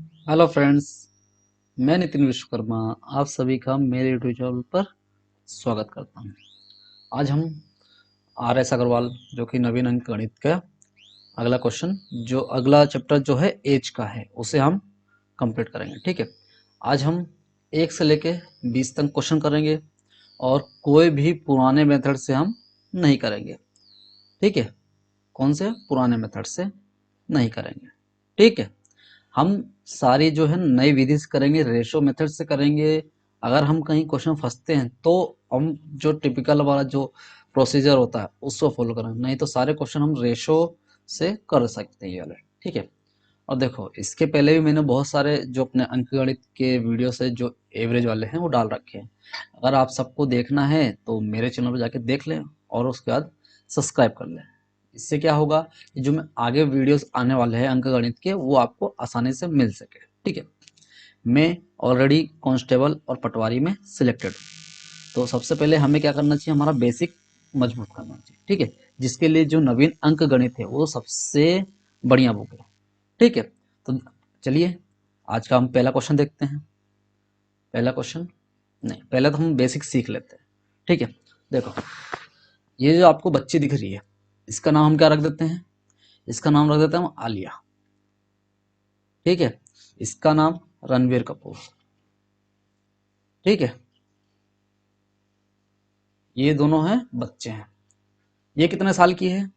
Hello friends, मैं नितिन विश्वकर्मा आप सभी का मेरे यूट्यूब चैनल पर स्वागत करता हूं। आज हम आर एस अग्रवाल जो कि नवीन अंक गणित का अगला क्वेश्चन जो अगला चैप्टर जो है एज का है उसे हम कंप्लीट करेंगे। ठीक है, आज हम 1 से लेके 20 तक क्वेश्चन करेंगे और कोई भी पुराने मेथड से हम नहीं करेंगे। ठीक है, कौन से पुराने मेथड से नहीं करेंगे। ठीक है, हम सारी जो है नई विधि से करेंगे, रेशो मेथड से करेंगे। अगर हम कहीं क्वेश्चन फंसते हैं तो हम जो टिपिकल वाला जो प्रोसीजर होता है उसको फॉलो करेंगे, नहीं तो सारे क्वेश्चन हम रेशो से कर सकते हैं ये वाले। ठीक है, और देखो इसके पहले भी मैंने बहुत सारे जो अपने अंकगणित के वीडियो से जो एवरेज वाले हैं वो डाल रखे हैं। अगर आप सबको देखना है तो मेरे चैनल पर जाके देख लें और उसके बाद सब्सक्राइब कर लें। इससे क्या होगा कि जो मैं आगे वीडियोस आने वाले हैं अंकगणित के वो आपको आसानी से मिल सके। ठीक है, मैं ऑलरेडी कांस्टेबल और पटवारी में सिलेक्टेड हूँ, तो सबसे पहले हमें क्या करना चाहिए, हमारा बेसिक मजबूत करना चाहिए। ठीक है, जिसके लिए जो नवीन अंक गणित है वो सबसे बढ़िया बुक है। ठीक है, तो चलिए आज का हम पहला क्वेश्चन देखते हैं। पहला क्वेश्चन नहीं, पहले तो हम बेसिक सीख लेते हैं। ठीक है, देखो ये जो आपको बच्ची दिख रही है इसका नाम हम क्या रख देते हैं, इसका नाम रख देते हैं हम आलिया। ठीक है, इसका नाम रणवीर कपूर। ठीक है, ये दोनों हैं बच्चे हैं। ये कितने साल की है,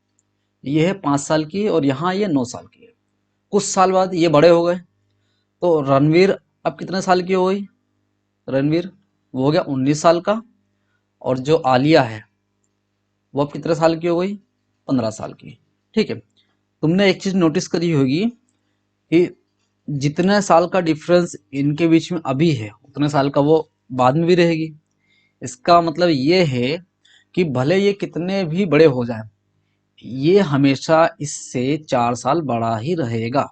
ये है 5 साल की और यहाँ ये 9 साल की है। कुछ साल बाद ये बड़े हो गए, तो रणवीर अब कितने साल की हो गई, रणवीर वो हो गया 19 साल का। और जो आलिया है वो अब कितने साल की हो गई, 15 साल की। ठीक है, तुमने एक चीज नोटिस करी होगी कि जितने साल का डिफरेंस इनके बीच में अभी है उतने साल का वो बाद में भी रहेगी। इसका मतलब ये है कि भले ये कितने भी बड़े हो जाएं, ये हमेशा इससे 4 साल बड़ा ही रहेगा।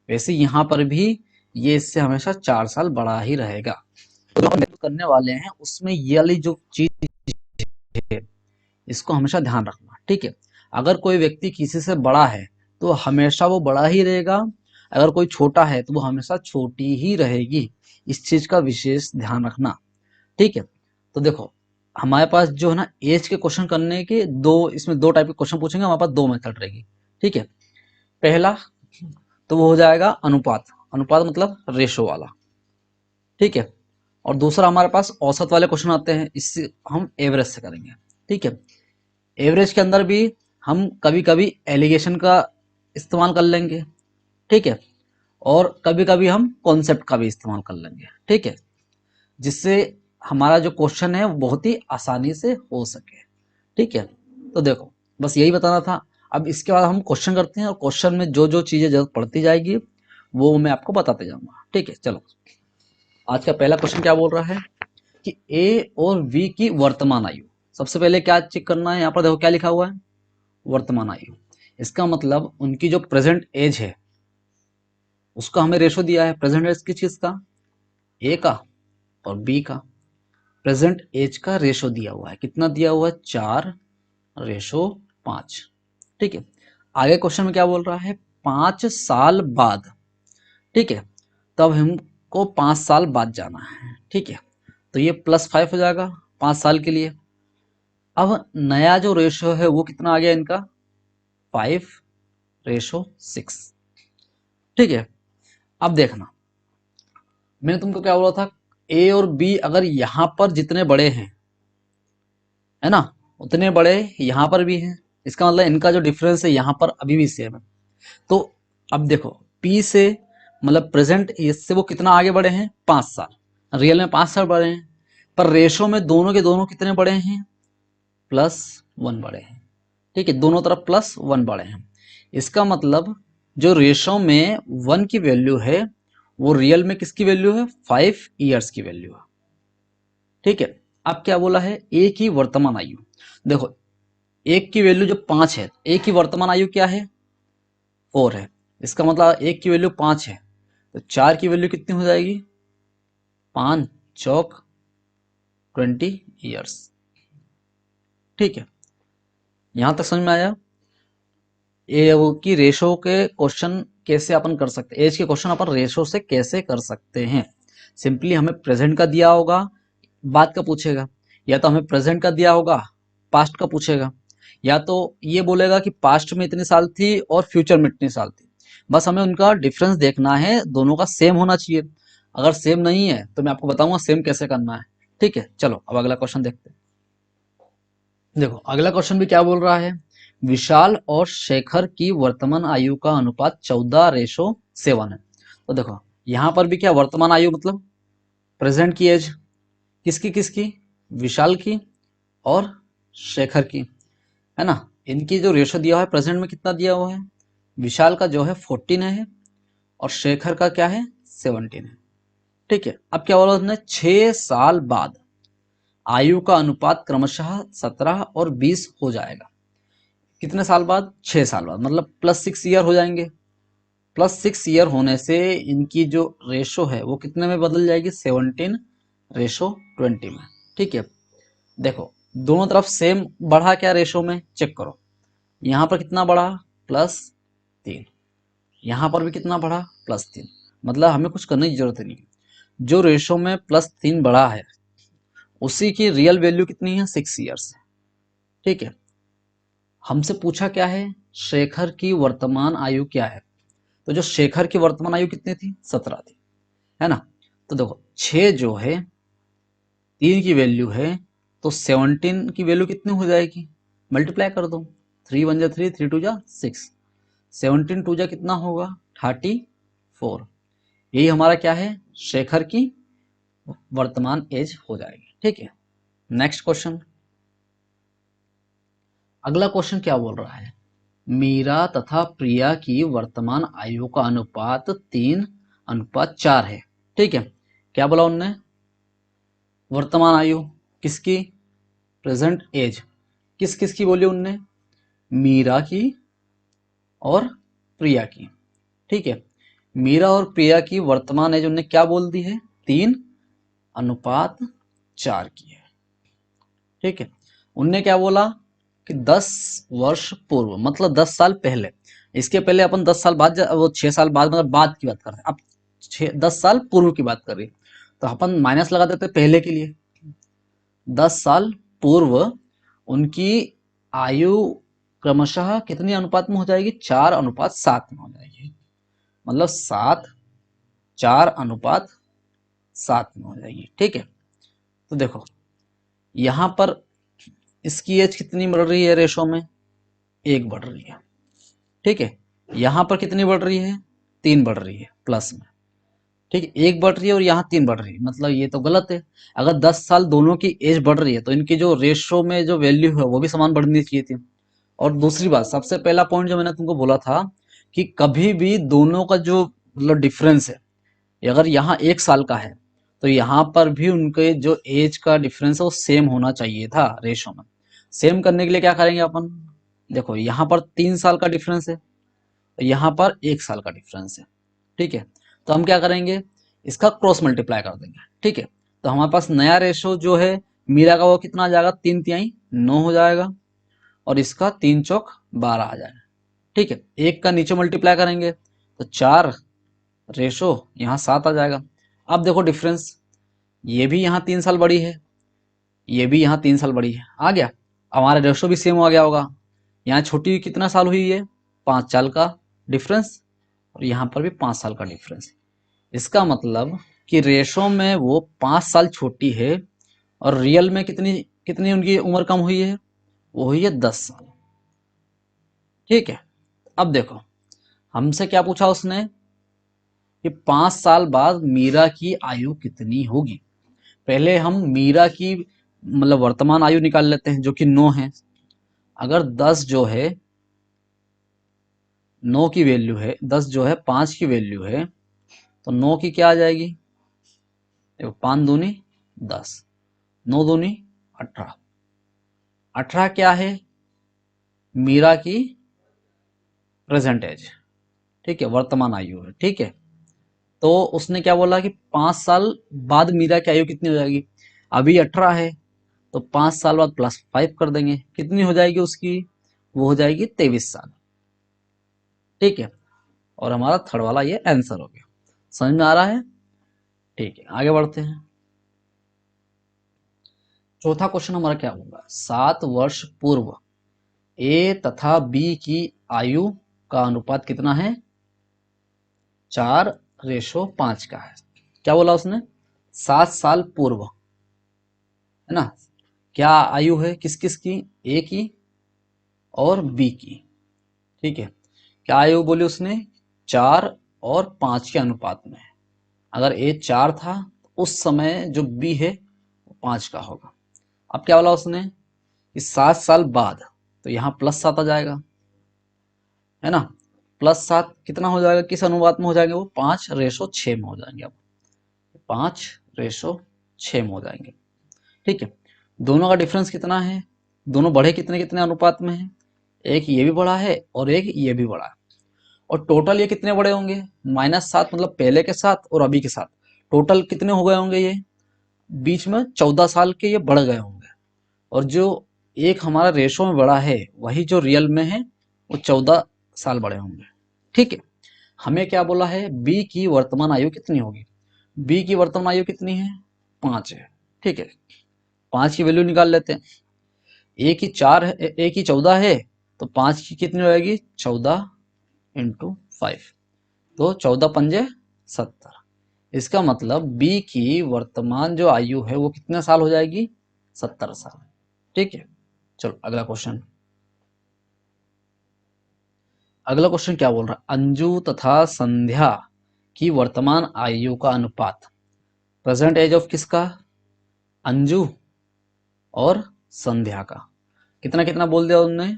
वैसे यहाँ पर भी ये इससे हमेशा 4 साल बड़ा ही रहेगा। तो जो हम करने वाले हैं उसमें ये वाली जो चीज है इसको हमेशा ध्यान रखना। ठीक है, अगर कोई व्यक्ति किसी से बड़ा है तो हमेशा वो बड़ा ही रहेगा, अगर कोई छोटा है तो वो हमेशा छोटी ही रहेगी। इस चीज का विशेष ध्यान रखना। ठीक है, तो देखो हमारे पास जो है ना एज के क्वेश्चन करने के दो, इसमें दो टाइप के क्वेश्चन पूछेंगे, हमारे पास दो मेथड रहेगी। ठीक है, पहला तो वो हो जाएगा अनुपात, अनुपात मतलब रेशो वाला। ठीक है, और दूसरा हमारे पास औसत वाले क्वेश्चन आते हैं, इससे हम एवरेज से करेंगे। ठीक है, एवरेज के अंदर भी हम कभी कभी एलिगेशन का इस्तेमाल कर लेंगे। ठीक है, और कभी कभी हम कॉन्सेप्ट का भी इस्तेमाल कर लेंगे। ठीक है, जिससे हमारा जो क्वेश्चन है वो बहुत ही आसानी से हो सके। ठीक है, तो देखो बस यही बताना था। अब इसके बाद हम क्वेश्चन करते हैं और क्वेश्चन में जो जो चीजें जरूरत पड़ती जाएगी वो मैं आपको बताते जाऊंगा। ठीक है, चलो आज का पहला क्वेश्चन क्या बोल रहा है कि ए और बी की वर्तमान आयु। सबसे पहले क्या चेक करना है, यहाँ पर देखो क्या लिखा हुआ है, वर्तमान आयु। इसका मतलब उनकी जो प्रेजेंट एज है उसका हमें रेशो दिया है। प्रेजेंट एज किस चीज का, ए का और बी का। प्रेजेंट एज का रेशो दिया हुआ है, कितना दिया हुआ है, 4:5। ठीक है, आगे क्वेश्चन में क्या बोल रहा है, 5 साल बाद। ठीक है, तब हमको 5 साल बाद जाना है। ठीक है, तो ये +5 हो जाएगा 5 साल के लिए। अब नया जो रेशो है वो कितना आ गया इनका, 5:6। ठीक है, अब देखना मैंने तुमको क्या बोला था, ए और बी अगर यहां पर जितने बड़े हैं है ना उतने बड़े यहाँ पर भी हैं, इसका मतलब इनका जो डिफरेंस है यहाँ पर अभी भी सेम है। तो अब देखो पी से मतलब प्रेजेंट एज से वो कितना आगे बढ़े हैं, 5 साल। रियल में 5 साल बड़े हैं, पर रेशो में दोनों के दोनों कितने बड़े हैं, +1 बड़े हैं। ठीक है, दोनों तरफ +1 बड़े हैं। इसका मतलब जो रेशो में 1 की वैल्यू है वो रियल में किसकी वैल्यू है, 5 ईयर्स की वैल्यू है। ठीक है, अब क्या बोला है, ए की वर्तमान आयु। देखो एक की वैल्यू जो 5 है, एक की वर्तमान आयु क्या है, 4 है। इसका मतलब एक की वैल्यू 5 है तो 4 की वैल्यू कितनी हो जाएगी, 5 चौक 20 ईयर्स। ठीक है, यहां तक समझ में आया। ये वो कि रेशो के क्वेश्चन कैसे अपन कर सकते हैं, एज के क्वेश्चन अपन रेशो से कैसे कर सकते हैं। सिंपली हमें प्रेजेंट का दिया होगा, बाद का पूछेगा, या तो हमें प्रेजेंट का दिया होगा, पास्ट का पूछेगा, या तो ये बोलेगा कि पास्ट में इतनी साल थी और फ्यूचर में इतनी साल थी। बस हमें उनका डिफरेंस देखना है, दोनों का सेम होना चाहिए। अगर सेम नहीं है तो मैं आपको बताऊंगा सेम कैसे करना है। ठीक है, चलो अब अगला क्वेश्चन देखते हैं। देखो अगला क्वेश्चन भी क्या बोल रहा है, विशाल और शेखर की वर्तमान आयु का अनुपात 14:7 है। तो देखो यहाँ पर भी क्या वर्तमान आयु मतलब प्रेजेंट की एज, किसकी किसकी, विशाल की और शेखर की, है ना। इनकी जो रेशो दिया हुआ है प्रेजेंट में कितना दिया हुआ है, विशाल का जो है 14 है और शेखर का क्या है 17 है। ठीक है, अब क्या बोला उसने, 6 साल बाद आयु का अनुपात क्रमशः 17 और 20 हो जाएगा। कितने साल बाद, 6 साल बाद, मतलब +6 ईयर हो जाएंगे। +6 ईयर होने से इनकी जो रेशो है वो कितने में बदल जाएगी, 17:20 में। ठीक है, देखो दोनों तरफ सेम बढ़ा क्या रेशो में, चेक करो। यहाँ पर कितना बढ़ा, +3, यहाँ पर भी कितना बढ़ा, +3। मतलब हमें कुछ करने की जरूरत नहीं, जो रेशो में +3 बढ़ा है उसी की रियल वैल्यू कितनी है, 6 ईयर्स। ठीक है, हमसे पूछा क्या है, शेखर की वर्तमान आयु क्या है। तो जो शेखर की वर्तमान आयु कितनी थी, 17 थी, है ना। तो देखो 6 जो है 3 की वैल्यू है, तो 17 की वैल्यू कितनी हो जाएगी, मल्टीप्लाई कर दो, 3 1 जा 3, 3 2 जा 6, 17 2 जा कितना होगा 34। यही हमारा क्या है, शेखर की वर्तमान एज हो जाएगी। ठीक है, नेक्स्ट क्वेश्चन। अगला क्वेश्चन क्या बोल रहा है, मीरा तथा प्रिया की वर्तमान आयु का अनुपात 3:4 है। ठीक है, क्या बोला उनने, वर्तमान आयु किसकी, प्रेजेंट एज, किस किस की बोली उनने, मीरा की और प्रिया की। ठीक है, मीरा और प्रिया की वर्तमान एज उनने क्या बोल दी है, 3:4 की है। ठीक है, उनने क्या बोला कि 10 वर्ष पूर्व, मतलब 10 साल पहले। इसके पहले अपन 10 साल बाद वो 6 साल बाद मतलब बाद की बात कर रहे हैं, अब 10 साल पूर्व की बात कर रही है, तो अपन माइनस लगा देते पहले के लिए। 10 साल पूर्व उनकी आयु क्रमशः कितनी अनुपात में हो जाएगी, 4:7 में हो जाएगी। मतलब 4:7 में हो जाएगी। ठीक है, तो देखो यहां पर इसकी एज कितनी बढ़ रही है रेशो में, 1 बढ़ रही है। ठीक है, यहां पर कितनी बढ़ रही है, 3 बढ़ रही है प्लस में। ठीक है, 1 बढ़ रही है और यहाँ 3 बढ़ रही है, मतलब ये तो गलत है। अगर 10 साल दोनों की एज बढ़ रही है तो इनकी जो रेशो में जो वैल्यू है वो भी समान बढ़नी चाहिए थी। और दूसरी बात, सबसे पहला पॉइंट जो मैंने तुमको बोला था कि कभी भी दोनों का जो मतलब डिफरेंस है, अगर यहाँ 1 साल का है तो यहाँ पर भी उनके जो एज का डिफरेंस है वो सेम होना चाहिए था रेशो में। सेम करने के लिए क्या करेंगे अपन, देखो यहाँ पर 3 साल का डिफरेंस है, यहाँ पर 1 साल का डिफरेंस है। ठीक है, तो हम क्या करेंगे, इसका क्रॉस मल्टीप्लाई कर देंगे। ठीक है, तो हमारे पास नया रेशो जो है मीरा का वो कितना आ जाएगा, 3 तिहाई 9 हो जाएगा और इसका 3 चौक 12 आ जाएगा। ठीक है, एक का नीचे मल्टीप्लाई करेंगे तो 4 यहाँ 7 आ जाएगा। अब देखो डिफरेंस, ये भी यहाँ 3 साल बड़ी है, ये भी यहाँ 3 साल बड़ी है, आ गया। हमारा रेशो भी सेम हो गया होगा। यहाँ छोटी कितना साल हुई है, 5 साल का डिफरेंस, और यहाँ पर भी 5 साल का डिफरेंस। इसका मतलब कि रेशो में वो 5 साल छोटी है और रियल में कितनी कितनी उनकी उम्र कम हुई है, वो हुई है 10 साल। ठीक है, अब देखो हमसे क्या पूछा उसने कि 5 साल बाद मीरा की आयु कितनी होगी। पहले हम मीरा की मतलब वर्तमान आयु निकाल लेते हैं जो कि 9 है। अगर 10 जो है 9 की वैल्यू है, 10 जो है 5 की वैल्यू है, तो 9 की क्या आ जाएगी, देखो 5 दूनी 10, 9 दूनी 18, 18 क्या है, मीरा की प्रेजेंट एज। ठीक है, वर्तमान आयु है। ठीक है, तो उसने क्या बोला कि 5 साल बाद मीरा की आयु कितनी हो जाएगी, अभी 18 है तो 5 साल बाद +5 कर देंगे, कितनी हो जाएगी उसकी, वो हो जाएगी 23 साल। ठीक है, और हमारा थर्ड वाला ये आंसर हो गया। समझ में आ रहा है? ठीक है, आगे बढ़ते हैं। चौथा क्वेश्चन हमारा क्या होगा, 7 वर्ष पूर्व ए तथा बी की आयु का अनुपात कितना है? 4:5 का है। क्या बोला उसने? 7 साल पूर्व, है ना? क्या आयु है किस किस की? ए की और बी की। ठीक है, क्या आयु बोली उसने? 4 और 5 के अनुपात में। अगर ए 4 था तो उस समय जो बी है वो 5 का होगा। अब क्या बोला उसने कि 7 साल बाद, तो यहाँ +7 आ जाएगा, है ना? +7 कितना हो जाएगा, किस अनुपात में हो जाएंगे वो? 5:6 में हो जाएंगे। अब 5:6 में हो जाएंगे। ठीक है, दोनों का डिफरेंस कितना है? दोनों बढ़े कितने कितने अनुपात में है? एक ये भी बड़ा है और एक ये भी बड़ा है, और टोटल ये कितने बड़े होंगे? -7 मतलब पहले के साथ और अभी के साथ टोटल कितने हो गए होंगे? ये बीच में 14 साल के ये बढ़ गए होंगे, और जो एक हमारा रेशो में बड़ा है वही जो रियल में है वो 14 साल बड़े होंगे। ठीक है, हमें क्या बोला है? बी की वर्तमान आयु कितनी होगी? बी की वर्तमान आयु कितनी है? 5 है। ठीक है, 5 की वैल्यू निकाल लेते हैं। ए की 4 है, ए की 14 है, तो 5 की कितनी हो जाएगी? 14 × 5, तो 14×5 = 70। इसका मतलब बी की वर्तमान जो आयु है वो कितने साल हो जाएगी? 70 साल। ठीक है, चलो अगला क्वेश्चन। अगला क्वेश्चन क्या बोल रहा है, अंजू तथा संध्या की वर्तमान आयु का अनुपात। प्रेजेंट एज ऑफ किसका? अंजू और संध्या का। कितना कितना बोल दिया उन्होंने?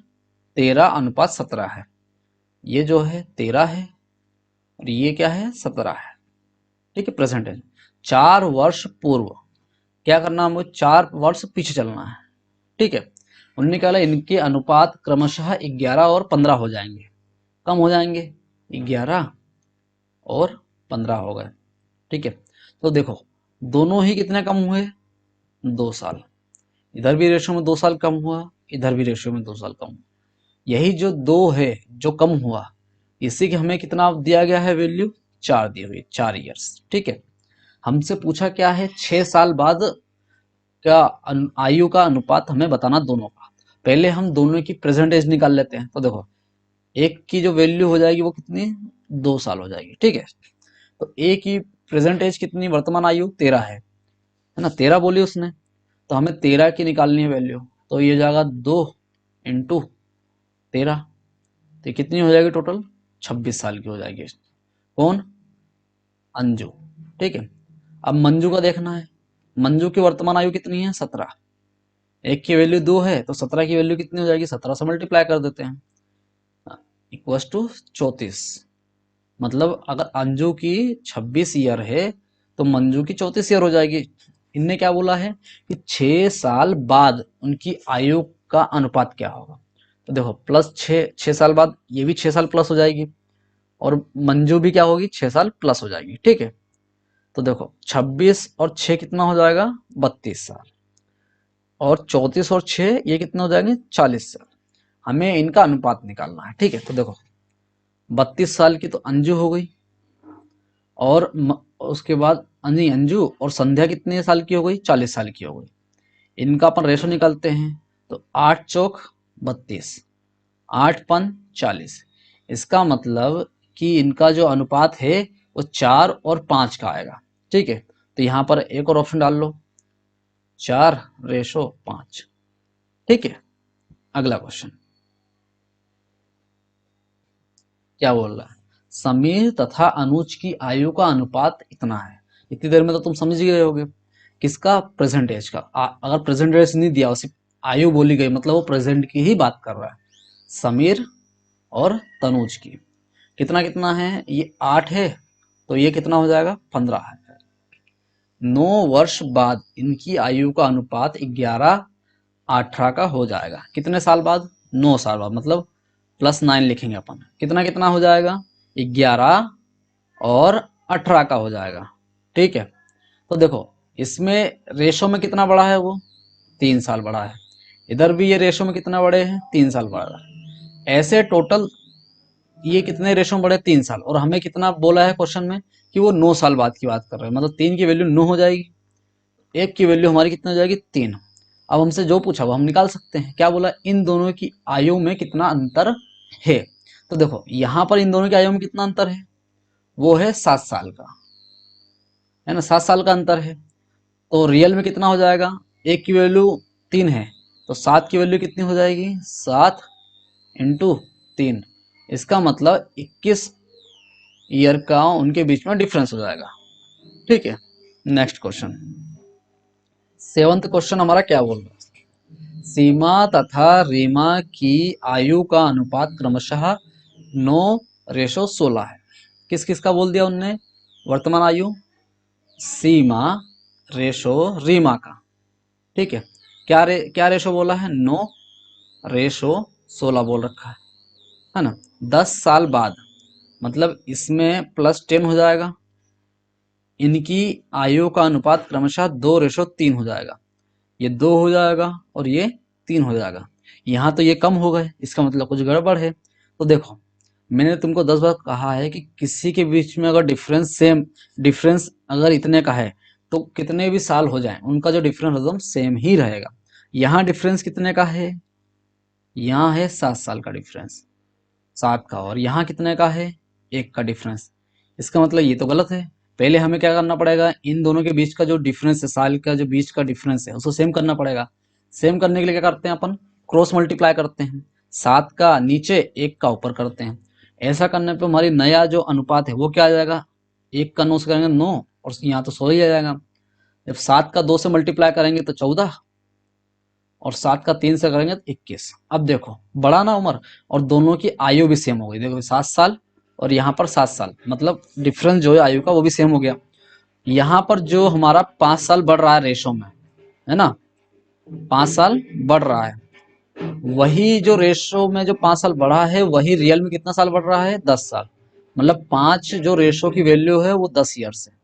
13:17 है। ये जो है 13 है और ये क्या है? 17 है। ठीक है, प्रेजेंट एज। 4 वर्ष पूर्व क्या करना, हमें 4 वर्ष पीछे चलना है। ठीक है, उन्होंने कहा इनके अनुपात क्रमशः 11 और 15 हो जाएंगे। कम हो जाएंगे, 11 और 15 हो गए। ठीक है, तो देखो दोनों ही कितने कम हुए? 2 साल। इधर भी रेशियो में 2 साल कम हुआ, इधर भी रेशियो में 2 साल कम हुआ। यही जो 2 है जो कम हुआ, इसी के हमें कितना दिया गया है वैल्यू? 4 दी हुई, 4 ईयर्स। ठीक है, हमसे पूछा क्या है? 6 साल बाद का आयु का अनुपात हमें बताना दोनों का। पहले हम दोनों की प्रेजेंट एज निकाल लेते हैं। तो देखो एक की जो वैल्यू हो जाएगी वो कितनी? 2 साल हो जाएगी। ठीक है, तो ए की प्रेजेंट एज कितनी? वर्तमान आयु 13 है ना? 13 बोली उसने, तो हमें 13 की निकालनी है वैल्यू। तो ये जाएगा 2 × 13, तो कितनी हो जाएगी टोटल? 26 साल की हो जाएगी। कौन? अंजू। ठीक है, अब मंजू का देखना है। मंजू की वर्तमान आयु कितनी है? 17। एक की वैल्यू 2 है तो 17 की वैल्यू कितनी हो जाएगी? 17 से मल्टीप्लाई कर देते हैं, =34। मतलब अगर अंजू की 26 ईयर है तो मंजू की 34 ईयर हो जाएगी। इनने क्या बोला है कि 6 साल बाद उनकी आयु का अनुपात क्या होगा। तो देखो +6 साल बाद ये भी 6 साल प्लस हो जाएगी, और मंजू भी क्या होगी? 6 साल प्लस हो जाएगी। ठीक है, तो देखो 26 और 6 कितना हो जाएगा? 32 साल, और 34 और 6 ये कितना हो जाएंगे? 40 साल। हमें इनका अनुपात निकालना है। ठीक है, तो देखो 32 साल की तो अंजू हो गई, और उसके बाद अंजू और संध्या कितने साल की हो गई? 40 साल की हो गई। इनका अपन रेशो निकालते हैं, तो 8 चौक 32, 8 पन 40। इसका मतलब कि इनका जो अनुपात है वो 4 और 5 का आएगा। ठीक है, तो यहाँ पर एक और ऑप्शन डाल लो, 4:5। ठीक है, अगला क्वेश्चन क्या बोल रहा है, समीर तथा अनुज की आयु का अनुपात इतना है। इतनी देर में तो तुम समझ ही गए होगे किसका? प्रेजेंट एज का। अगर प्रेजेंट एज नहीं दिया, सिर्फ आयु बोली गई, मतलब वो प्रेजेंट की ही बात कर रहा है। समीर और तनुज की कितना कितना है? ये 8 है, तो ये कितना हो जाएगा? 15 है। 9 वर्ष बाद इनकी आयु का अनुपात 11:18 का हो जाएगा। कितने साल बाद? 9 साल बाद, मतलब +9 लिखेंगे अपन। कितना कितना हो जाएगा? 11 और 18 का हो जाएगा। ठीक है, तो देखो इसमें रेशो में कितना बड़ा है? वो 3 साल बड़ा है। इधर भी ये रेशो में कितना बड़े हैं? 3 साल बड़ा है। ऐसे टोटल ये कितने रेशो में बढ़े, 3 साल, और हमें कितना बोला है क्वेश्चन में कि वो 9 साल बाद की बात कर रहे हैं, मतलब 3 की वैल्यू 9 हो जाएगी, 1 की वैल्यू हमारी कितनी हो जाएगी, 3। अब हमसे जो पूछा वो हम निकाल सकते हैं। क्या बोला, इन दोनों की आयु में कितना अंतर है। तो देखो यहाँ पर इन दोनों की आयु में कितना अंतर है, वो है 7 साल का, है ना, 7 साल का अंतर है। तो रियल में कितना हो जाएगा, 1 की वैल्यू 3 है, तो 7 की वैल्यू कितनी हो जाएगी, 7 इंटू 3। इसका मतलब 21 ईयर का उनके बीच में डिफरेंस हो जाएगा। ठीक है, नेक्स्ट क्वेश्चन, 7th क्वेश्चन हमारा क्या बोल रहा है, सीमा तथा रीमा की आयु का अनुपात क्रमशः 9:16 है। किस किस का बोल दिया उनने, वर्तमान आयु, सीमा रेशो रीमा का। ठीक है, क्या रेशो बोला है, 9:16 बोल रखा है ना। 10 साल बाद, मतलब इसमें +10 हो जाएगा, इनकी आयु का अनुपात क्रमशः 2:3 हो जाएगा। ये 2 हो जाएगा और ये 3 हो जाएगा। यहाँ तो ये कम हो गए, इसका मतलब कुछ गड़बड़ है। तो देखो मैंने तुमको 10 बार कहा है कि किसी के बीच में अगर डिफरेंस अगर इतने का है तो कितने भी साल हो जाएं उनका जो डिफरेंस एकदम सेम ही रहेगा। यहाँ डिफरेंस कितने का है, यहाँ है 7 साल का डिफरेंस, 7 का, और यहाँ कितने का है, 1 का डिफरेंस। इसका मतलब ये तो गलत है। पहले हमें क्या करना पड़ेगा, इन दोनों के बीच का जो डिफरेंस है, साल का जो बीच का डिफरेंस है, उसको सेम करना पड़ेगा। सेम करने के लिए क्या करते हैं, अपन क्रॉस मल्टीप्लाई करते हैं, 7 का नीचे 1 का ऊपर करते हैं। ऐसा करने पे हमारी नया जो अनुपात है वो क्या आ जाएगा, 1 का 9 से करेंगे 9, और यहाँ तो 100 ही आ जाएगा। जब 7 का 2 से मल्टीप्लाई करेंगे तो 14, और 7 का 3 से करेंगे तो 21। अब देखो बड़ा ना उम्र, और दोनों की आयु भी सेम हो गई, देखो 7 साल और यहाँ पर 7 साल, मतलब डिफरेंस जो है आयु का वो भी सेम हो गया। यहाँ पर जो हमारा 5 साल बढ़ रहा है रेशो में, है ना, 5 साल बढ़ रहा है, वही जो रेशो में जो 5 साल बढ़ा है वही रियल में कितना साल बढ़ रहा है, 10 साल। मतलब 5 जो रेशो की वैल्यू है वो 10 ईयर्स है।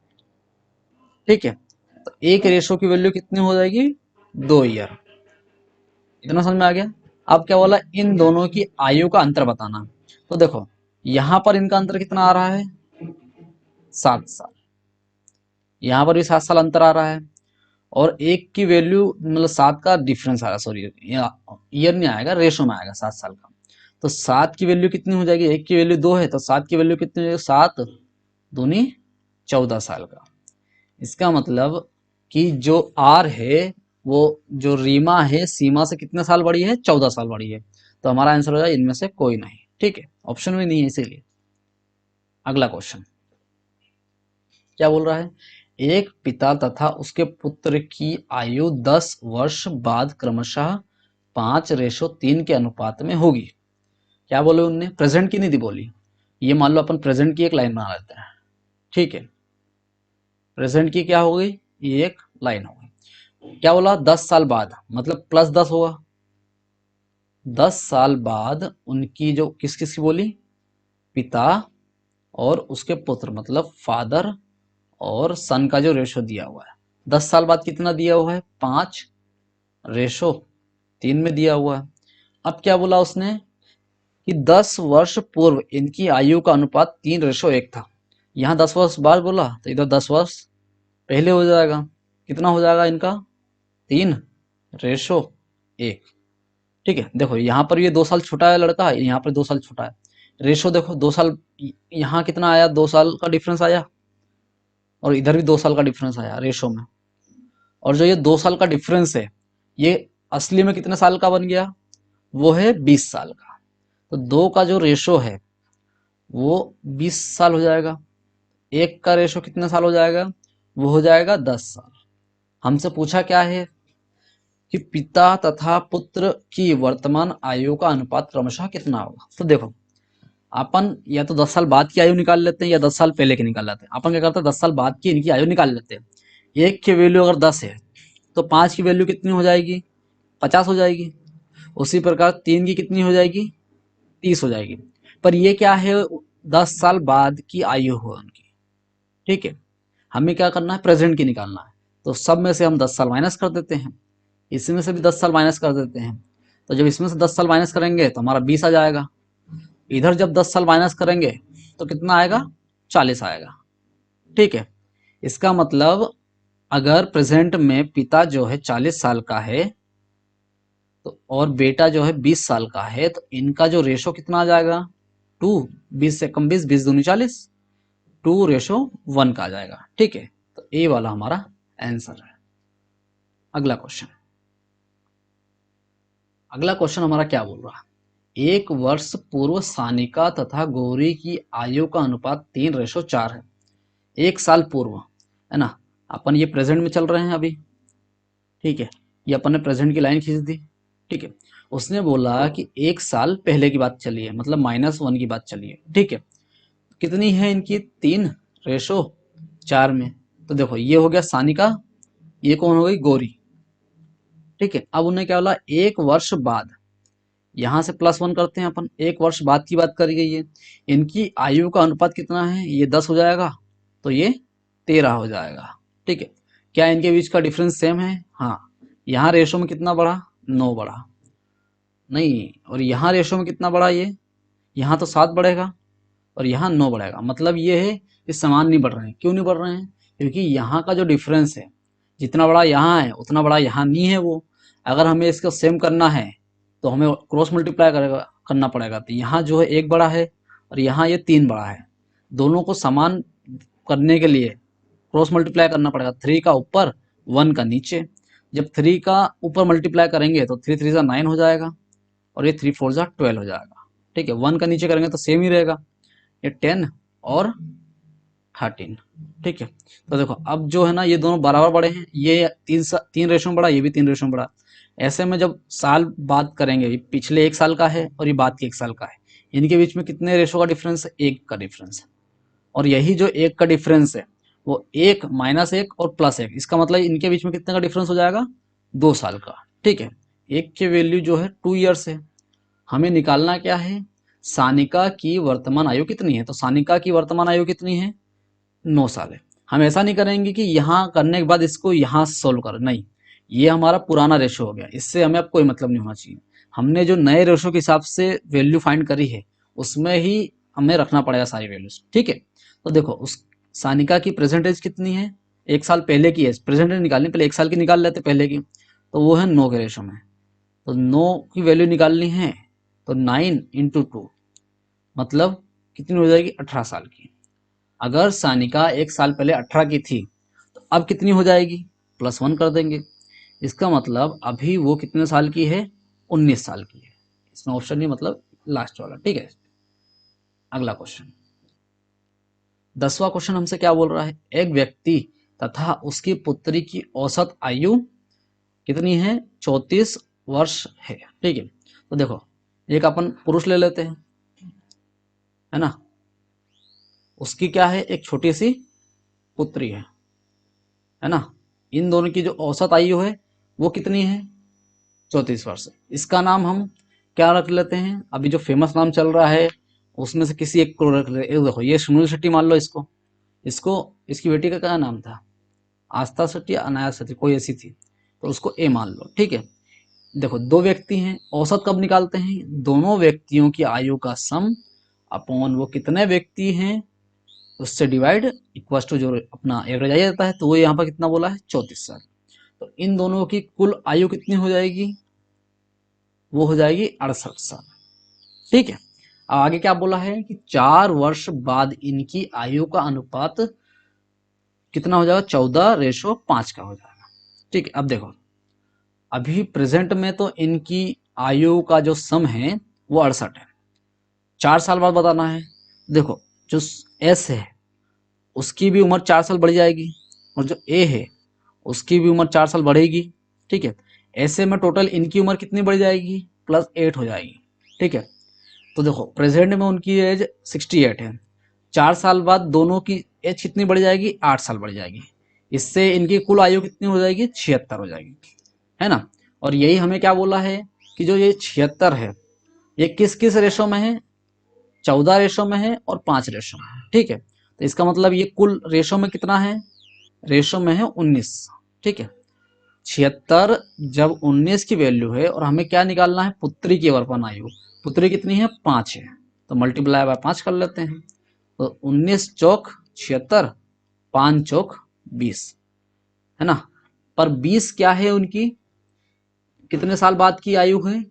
ठीक है, तो एक रेशो की वैल्यू कितनी हो जाएगी, 2 ईयर। इतना समझ में आ गया। अब क्या बोला, इन दोनों की आयु का अंतर बताना। तो देखो यहां पर इनका अंतर कितना आ रहा है, 7 साल, यहां पर भी 7 साल अंतर आ रहा है, और एक की वैल्यू मतलब 7 का डिफरेंस आ रहा है, सॉरी ईयर नहीं आएगा, रेशो में आएगा 7 साल का। तो 7 की वैल्यू कितनी हो जाएगी, एक की वैल्यू 2 है तो 7 की वैल्यू कितनी हो जाएगी, 7 दूनी 14 साल का। इसका मतलब कि जो आर है वो जो रीमा है सीमा से कितने साल बड़ी है, 14 साल बड़ी है। तो हमारा आंसर हो जाए इनमें से कोई नहीं। ठीक है, ऑप्शन में नहीं है इसीलिए। अगला क्वेश्चन क्या बोल रहा है, एक पिता तथा उसके पुत्र की आयु 10 वर्ष बाद क्रमशः 5:3 के अनुपात में होगी। क्या बोले उनने, प्रेजेंट की नहीं थी बोली, ये मान लो अपन प्रेजेंट की एक लाइन बना लेते हैं। ठीक है, प्रेजेंट की क्या हो गई, ये एक लाइन हो गई। क्या बोला, 10 साल बाद, मतलब +10 होगा, 10 साल बाद उनकी जो किस किस की बोली, पिता और उसके पुत्र, मतलब फादर और सन का जो रेशो दिया हुआ है, 10 साल बाद कितना दिया हुआ है, 5:3 में दिया हुआ है। अब क्या बोला उसने कि 10 वर्ष पूर्व इनकी आयु का अनुपात 3:1 था। यहाँ 10 वर्ष बाद बोला तो इधर 10 वर्ष पहले हो जाएगा। कितना हो जाएगा इनका, 3:1। ठीक है, देखो यहाँ पर ये 2 साल छोटा है लड़का, यहाँ पर 2 साल छोटा है। रेशो देखो 2 साल, यहाँ कितना आया, 2 साल का डिफरेंस आया, और इधर भी 2 साल का डिफरेंस आया रेशो में। और जो ये 2 साल का डिफरेंस है ये असली में कितने साल का बन गया, वो है 20 साल का। तो 2 का जो रेशो है वो 20 साल हो जाएगा, 1 का रेशो कितने साल हो जाएगा, वो हो जाएगा 10 साल। हमसे पूछा क्या है कि पिता तथा पुत्र की वर्तमान आयु का अनुपात क्रमशः कितना होगा। तो देखो अपन या तो 10 साल बाद की आयु निकाल लेते हैं या 10 साल पहले की निकाल लेते हैं। अपन क्या करते हैं, 10 साल बाद की इनकी आयु निकाल लेते हैं। 1 की वैल्यू अगर 10 है तो 5 की वैल्यू कितनी हो जाएगी, 50 हो जाएगी। उसी प्रकार 3 की कितनी हो जाएगी, 30 हो जाएगी। पर ये क्या है, 10 साल बाद की आयु हो उनकी। ठीक है, हमें क्या करना है, प्रेजेंट की निकालना है। तो सब में से हम 10 साल माइनस कर देते हैं, इसमें से भी 10 साल माइनस कर देते हैं। तो जब इसमें से 10 साल माइनस करेंगे तो हमारा 20 आ जाएगा। इधर जब 10 साल माइनस करेंगे तो कितना आएगा, 40 आएगा। ठीक है, इसका मतलब अगर प्रेजेंट में पिता जो है 40 साल का है तो और बेटा जो है 20 साल का है, तो इनका जो रेशो कितना आ जाएगा, 2, 20 से कम 20, 20 दूनी 40, 2:1 का आ जाएगा। ठीक है, तो ए वाला हमारा आंसर है। अगला क्वेश्चन, अगला क्वेश्चन हमारा क्या बोल रहा है, 1 वर्ष पूर्व सानिका तथा गौरी की आयु का अनुपात 3:4 है। 1 साल पूर्व, है ना, अपन ये प्रेजेंट में चल रहे हैं अभी। ठीक है, ये अपन ने प्रेजेंट की लाइन खींच दी। ठीक है, उसने बोला कि 1 साल पहले की बात चली है, मतलब -1 की बात चली है। ठीक है, कितनी है इनकी, 3:4 में। तो देखो ये हो गया सानिका, ये कौन हो गई, गौरी। ठीक है, अब उन्हें क्या बोला, 1 वर्ष बाद, यहां से +1 करते हैं अपन, 1 वर्ष बाद की बात करी गई है। इनकी आयु का अनुपात कितना है, ये 10 हो जाएगा, तो ये 13 हो जाएगा। ठीक है, क्या इनके बीच का डिफरेंस सेम है, हाँ। यहाँ रेशो में कितना बढ़ा, 9 बढ़ा, नहीं, और यहाँ रेशो में कितना बढ़ा, ये यहाँ तो 7 बढ़ेगा और यहाँ 9 बढ़ेगा। मतलब ये है कि समान नहीं बढ़ रहे हैं। क्यों नहीं बढ़ रहे हैं, क्योंकि यहाँ का जो डिफरेंस है, जितना बड़ा यहाँ है उतना बड़ा यहाँ नहीं है वो। अगर हमें इसको सेम करना है तो हमें क्रॉस मल्टीप्लाई करना पड़ेगा। तो यहाँ जो है 1 बड़ा है और यहाँ ये 3 बड़ा है। दोनों को समान करने के लिए क्रॉस मल्टीप्लाई करना पड़ेगा, 3 का ऊपर 1 का नीचे। जब 3 का ऊपर मल्टीप्लाई करेंगे तो 3 3 9 हो जाएगा और ये 3 4 12 हो जाएगा। ठीक है, 1 का नीचे करेंगे तो सेम ही रहेगा, ये 10 और 13। ठीक है, तो देखो अब जो है ना, ये दोनों बराबर बड़े हैं, ये 3 रेशो में बड़ा, ये भी 3 रेशो में बड़ा। ऐसे में जब साल बात करेंगे, ये पिछले 1 साल का है और ये बाद के 1 साल का है, इनके बीच में कितने रेशो का डिफरेंस है, 1 का डिफरेंस है। और यही जो 1 का डिफरेंस है वो 1 -1 और +1, इसका मतलब इनके बीच में कितने का डिफरेंस हो जाएगा, 2 साल का। ठीक है, एक की वैल्यू जो है 2 ईयर्स है। हमें निकालना क्या है, सानिका की वर्तमान आयु कितनी है। तो सानिका की वर्तमान आयु कितनी है, 9 साल है। हम ऐसा नहीं करेंगे कि यहाँ करने के बाद इसको यहाँ सोल्व कर, नहीं, ये हमारा पुराना रेशो हो गया, इससे हमें अब कोई मतलब नहीं होना चाहिए। हमने जो नए रेशो के हिसाब से वैल्यू फाइंड करी है उसमें ही हमें रखना पड़ेगा सारी वैल्यूज। ठीक है, तो देखो उस सानिका की प्रेजेंट एज कितनी है, 1 साल पहले की एज, प्रेजेंट एज निकालनी, पहले 1 साल की निकाल लेते पहले की, तो वो है 9 के रेशो में। तो 9 की वैल्यू निकालनी है, तो 9 × 2 मतलब कितनी हो जाएगी, 18 साल की। अगर सानिका 1 साल पहले 18 की थी तो अब कितनी हो जाएगी, +1 कर देंगे। इसका मतलब अभी वो कितने साल की है, 19 साल की है। इसमें ऑप्शन नहीं, मतलब लास्ट वाला। ठीक है, अगला क्वेश्चन, 10वां क्वेश्चन हमसे क्या बोल रहा है, एक व्यक्ति तथा उसकी पुत्री की औसत आयु कितनी है, 34 वर्ष है। ठीक है, तो देखो एक अपन पुरुष ले लेते हैं, है ना, उसकी क्या है, एक छोटी सी पुत्री है ना। इन दोनों की जो औसत आयु है वो कितनी है, 34 वर्ष। इसका नाम हम क्या रख लेते हैं, अभी जो फेमस नाम चल रहा है उसमें से किसी एक को रख ले। देखो ये सुनील शेट्टी मान लो, इसको इसको इसकी बेटी का क्या नाम था, आस्था शेट्टी या अनाया शेट्टी, कोई ऐसी थी, तो उसको ए मान लो। ठीक है, देखो 2 व्यक्ति हैं, औसत कब निकालते हैं, दोनों व्यक्तियों की आयु का सम अपॉन वो कितने व्यक्ति हैं उससे डिवाइड, इक्वल्स टू जो अपना एवरेज आ जाता है। तो वो यहाँ पर कितना बोला है, 34 साल। तो इन दोनों की कुल आयु कितनी हो जाएगी, वो हो जाएगी 68 साल। ठीक है, अब आगे क्या बोला है कि 4 वर्ष बाद इनकी आयु का अनुपात कितना हो जाएगा, 14:5 का हो जाएगा। ठीक है, अब देखो अभी प्रेजेंट में तो इनकी आयु का जो सम है वो 68 है, 4 साल बाद बताना है। देखो जो एस है उसकी भी उम्र 4 साल बढ़ जाएगी और जो ए है उसकी भी उम्र 4 साल बढ़ेगी। ठीक है, ऐसे में टोटल इनकी उम्र कितनी बढ़ जाएगी, +8 हो जाएगी। ठीक है, तो देखो प्रेजेंट में उनकी एज 68 है, 4 साल बाद दोनों की एज कितनी बढ़ जाएगी, 8 साल बढ़ जाएगी। इससे इनकी कुल आयु कितनी हो जाएगी, 76 हो जाएगी, है ना। और यही हमें क्या बोला है कि जो ये 76 है ये किस किस रेशो में है, 14 रेशो में है और 5 रेशो में है। ठीक है, तो इसका मतलब ये कुल रेशो में कितना है, रेशो में है 19। ठीक है, 76 जब 19 की वैल्यू है और हमें क्या निकालना है, पुत्री की वर्तमान आयु, पुत्री कितनी है, 5 है, तो मल्टीप्लाई बाय 5 कर लेते हैं। तो 19 चौक 76, 5 चौक 20, है ना। पर 20 क्या है उनकी, कितने साल बाद की आयु है,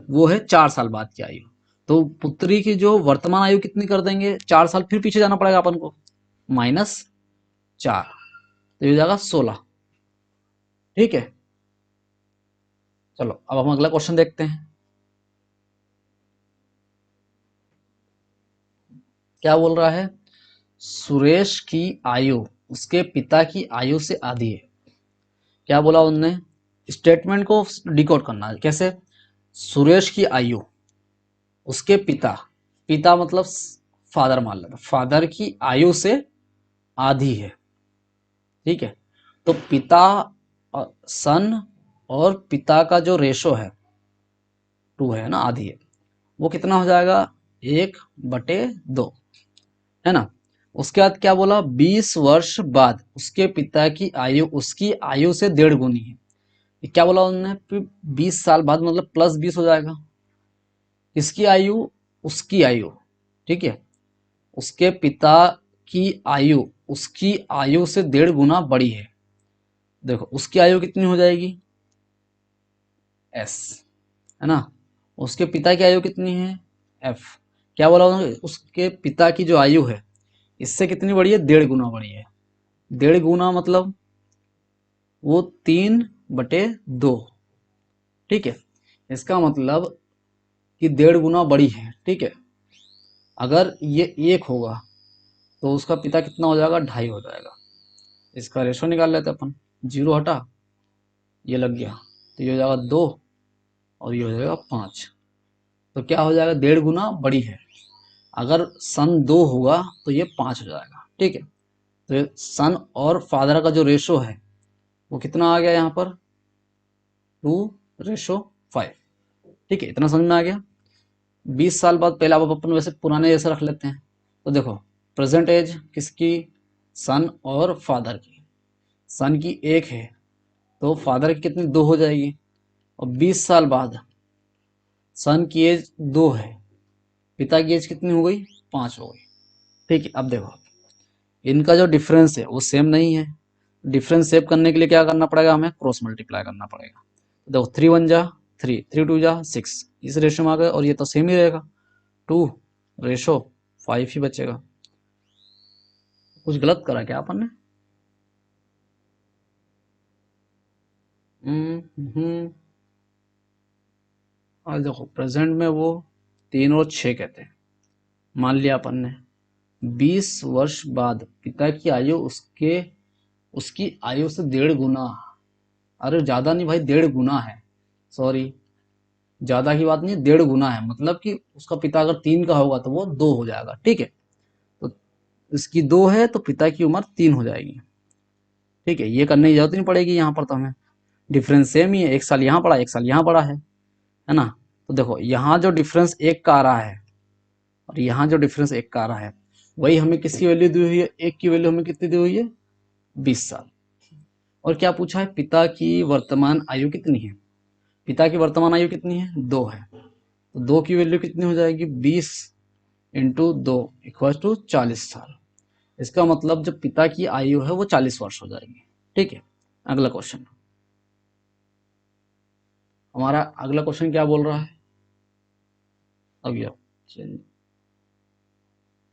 वो है 4 साल बाद की आयु। तो पुत्री की जो वर्तमान आयु कितनी कर देंगे, 4 साल फिर पीछे जाना पड़ेगा अपन को, -4, तो ये हो जाएगा 16। ठीक है, चलो अब हम अगला क्वेश्चन देखते हैं। क्या बोल रहा है, सुरेश की आयु उसके पिता की आयु से आधी है। क्या बोला उनने, स्टेटमेंट को डिकोड करना है कैसे, सुरेश की आयु उसके पिता, पिता मतलब फादर मान लेते, फादर की आयु से आधी है। ठीक है, तो पिता सन और पिता का जो रेशो है 2 है ना, आधी है, वो कितना हो जाएगा 1/2, है ना। उसके बाद क्या बोला, 20 वर्ष बाद उसके पिता की आयु उसकी आयु से 1.5 गुनी है। ये क्या बोला उन्होंने, 20 साल बाद मतलब +20 हो जाएगा। किसकी आयु, उसकी आयु, ठीक है, उसके पिता की आयु उसकी आयु से 1.5 गुना बड़ी है। देखो उसकी आयु कितनी हो जाएगी, S, है ना। उसके पिता की आयु कितनी है, F। क्या बोला उन्होंने, उसके पिता की जो आयु है इससे कितनी बड़ी है, 1.5 गुना बड़ी है। 1.5 गुना मतलब वो 3/2। ठीक है, इसका मतलब कि 1.5 गुना बड़ी है। ठीक है, अगर ये 1 होगा तो उसका पिता कितना हो जाएगा, 2.5 हो जाएगा। इसका रेशो निकाल लेते अपन, 0 हटा, ये लग गया, तो ये हो जाएगा 2 और ये हो जाएगा 5। तो क्या हो जाएगा, 1.5 गुना बड़ी है। अगर सन 2 होगा तो ये 5 हो जाएगा। ठीक है, तो ये सन और फादर का जो रेशो है वो कितना आ गया यहाँ पर, 2:5। ठीक है, इतना समझ में आ गया। 20 साल बाद, पहले आप अपन वैसे पुराने जैसे रख लेते हैं। तो देखो प्रेजेंट एज किसकी, सन और फादर की, सन की 1 है तो फादर की कितनी, 2 हो जाएगी। और 20 साल बाद सन की एज 2 है, पिता की एज कितनी हो गई, 5 हो गई। ठीक है, अब देखो इनका जो डिफरेंस है वो सेम नहीं है। डिफरेंस सेव करने के लिए क्या करना पड़ेगा, हमें क्रॉस मल्टीप्लाई करना पड़ेगा। देखो 3 1 जा 3, 3 2 जा 6, इस रेशो में आ गए, और ये तो सेम ही रहेगा, 2:5 ही बचेगा। कुछ गलत करा क्या अपन ने, और देखो प्रेजेंट में वो 3 और 6 कहते हैं। मान लिया अपन ने 20 वर्ष बाद पिता की आयु उसकी आयु से 1.5 गुना, अरे ज्यादा नहीं भाई, 1.5 गुना है, सॉरी ज्यादा की बात नहीं, 1.5 गुना है। मतलब कि उसका पिता अगर 3 का होगा तो वो 2 हो जाएगा। ठीक है, तो इसकी 2 है तो पिता की उम्र 3 हो जाएगी। ठीक है, ये करने की जरूरत नहीं पड़ेगी यहाँ पर, तो हमें डिफरेंस सेम ही है, 1 साल यहाँ पड़ा 1 साल यहाँ पड़ा है ना। तो देखो यहाँ जो डिफरेंस 1 का आ रहा है और यहाँ जो डिफरेंस 1 का आ रहा है, वही हमें किसकी वैल्यू दी हुई है, 1 की वैल्यू हमें कितनी दी हुई है, 20 साल। और क्या पूछा है, पिता की वर्तमान आयु कितनी है, पिता की वर्तमान आयु कितनी है, 2 है। तो 2 की वैल्यू कितनी हो जाएगी, 20 × 2 = 40 साल। इसका मतलब जो पिता की आयु है वो 40 वर्ष हो जाएगी। ठीक है, अगला क्वेश्चन, हमारा अगला क्वेश्चन क्या बोल रहा है, अब ये